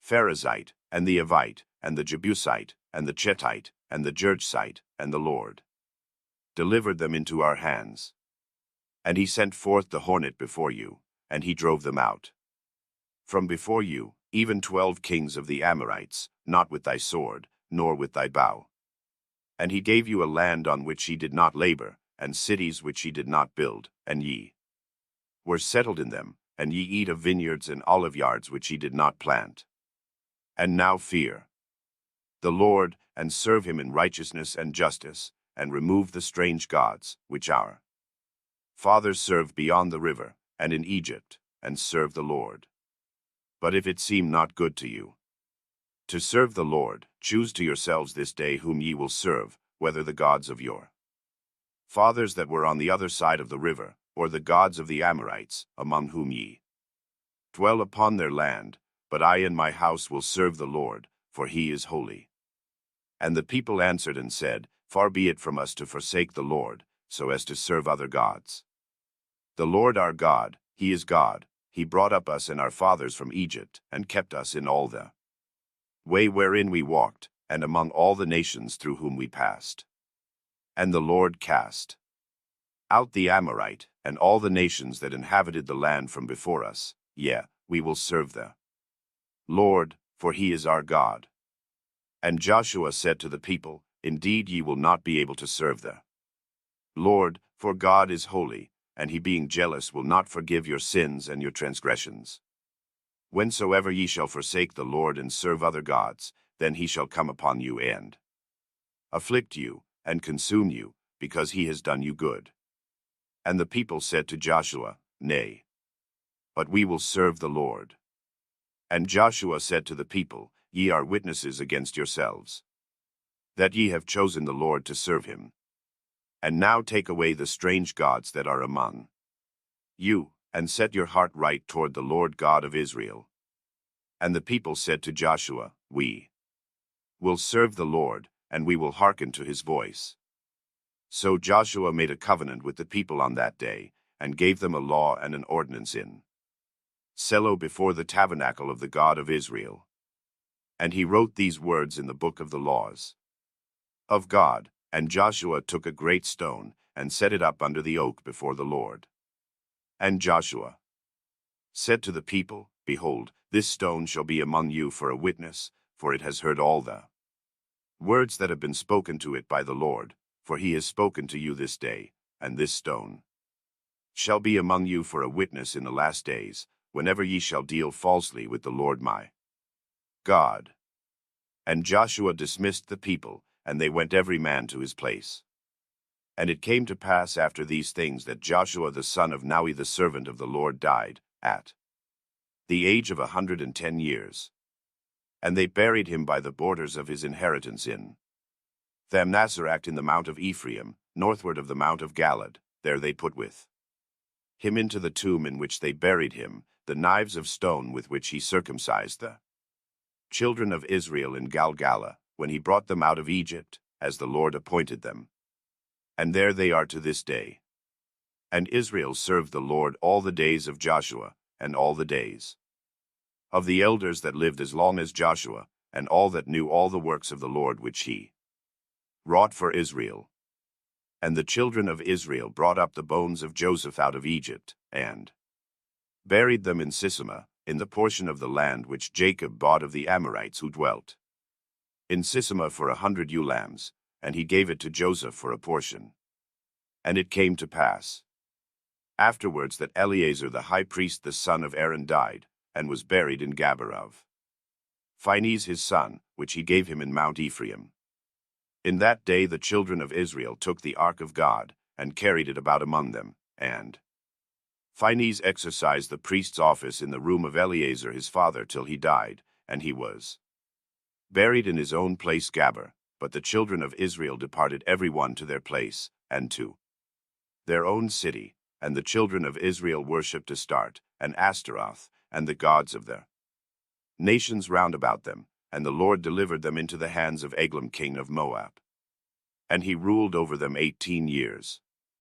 Pharisite, and the Evite, and the Jebusite, and the Chetite, and the Girgashite, and the Lord delivered them into our hands. And he sent forth the hornet before you, and he drove them out from before you, even 12 kings of the Amorites, not with thy sword, nor with thy bow. And he gave you a land on which ye did not labor, and cities which ye did not build, and ye were settled in them, and ye eat of vineyards and oliveyards which ye did not plant. And now fear the Lord, and serve him in righteousness and justice, and remove the strange gods, which our fathers served beyond the river, and in Egypt, and serve the Lord. But if it seem not good to you to serve the Lord, choose to yourselves this day whom ye will serve, whether the gods of your fathers that were on the other side of the river, or the gods of the Amorites, among whom ye dwell upon their land, but I and my house will serve the Lord, for he is holy. And the people answered and said, Far be it from us to forsake the Lord, so as to serve other gods. The Lord our God, he is God, he brought up us and our fathers from Egypt, and kept us in all the way wherein we walked, and among all the nations through whom we passed. And the Lord cast out the Amorite, and all the nations that inhabited the land from before us, we will serve them. Lord, for he is our God. And Joshua said to the people, Indeed ye will not be able to serve the Lord, for God is holy, and he being jealous will not forgive your sins and your transgressions. Whensoever ye shall forsake the Lord and serve other gods, then he shall come upon you and afflict you, and consume you, because he has done you good. And the people said to Joshua, Nay, but we will serve the Lord. And Joshua said to the people, Ye are witnesses against yourselves, that ye have chosen the Lord to serve him. And now take away the strange gods that are among you, and set your heart right toward the Lord God of Israel. And the people said to Joshua, We will serve the Lord, and we will hearken to his voice. So Joshua made a covenant with the people on that day, and gave them a law and an ordinance in Selo before the tabernacle of the God of Israel. And he wrote these words in the book of the laws of God. And Joshua took a great stone, and set it up under the oak before the Lord. And Joshua said to the people, Behold, this stone shall be among you for a witness, for it has heard all the words that have been spoken to it by the Lord, for he has spoken to you this day, and this stone shall be among you for a witness in the last days, whenever ye shall deal falsely with the Lord my God. And Joshua dismissed the people, and they went every man to his place. And it came to pass after these things that Joshua the son of Naui the servant of the Lord died, at the age of 110 years. And they buried him by the borders of his inheritance in Thamnasaract in the mount of Ephraim, northward of the mount of Galad. There they put with him into the tomb in which they buried him the knives of stone with which he circumcised the children of Israel in Galgala, when he brought them out of Egypt, as the Lord appointed them. And there they are to this day. And Israel served the Lord all the days of Joshua, and all the days of the elders that lived as long as Joshua, and all that knew all the works of the Lord which he wrought for Israel. And the children of Israel brought up the bones of Joseph out of Egypt, and buried them in Sisima, in the portion of the land which Jacob bought of the Amorites who dwelt in Sisima for 100 ewe lambs, and he gave it to Joseph for a portion. And it came to pass afterwards that Eleazar the high priest the son of Aaron died, and was buried in Gabor of Phinehas his son, which he gave him in Mount Ephraim. In that day the children of Israel took the ark of God, and carried it about among them, and Phinehas exercised the priest's office in the room of Eleazar his father till he died, and he was buried in his own place Gabor. But the children of Israel departed every one to their place, and to their own city, and the children of Israel worshipped Astarte, and Astaroth, and the gods of the nations round about them, and the Lord delivered them into the hands of Eglon king of Moab. And he ruled over them 18 years.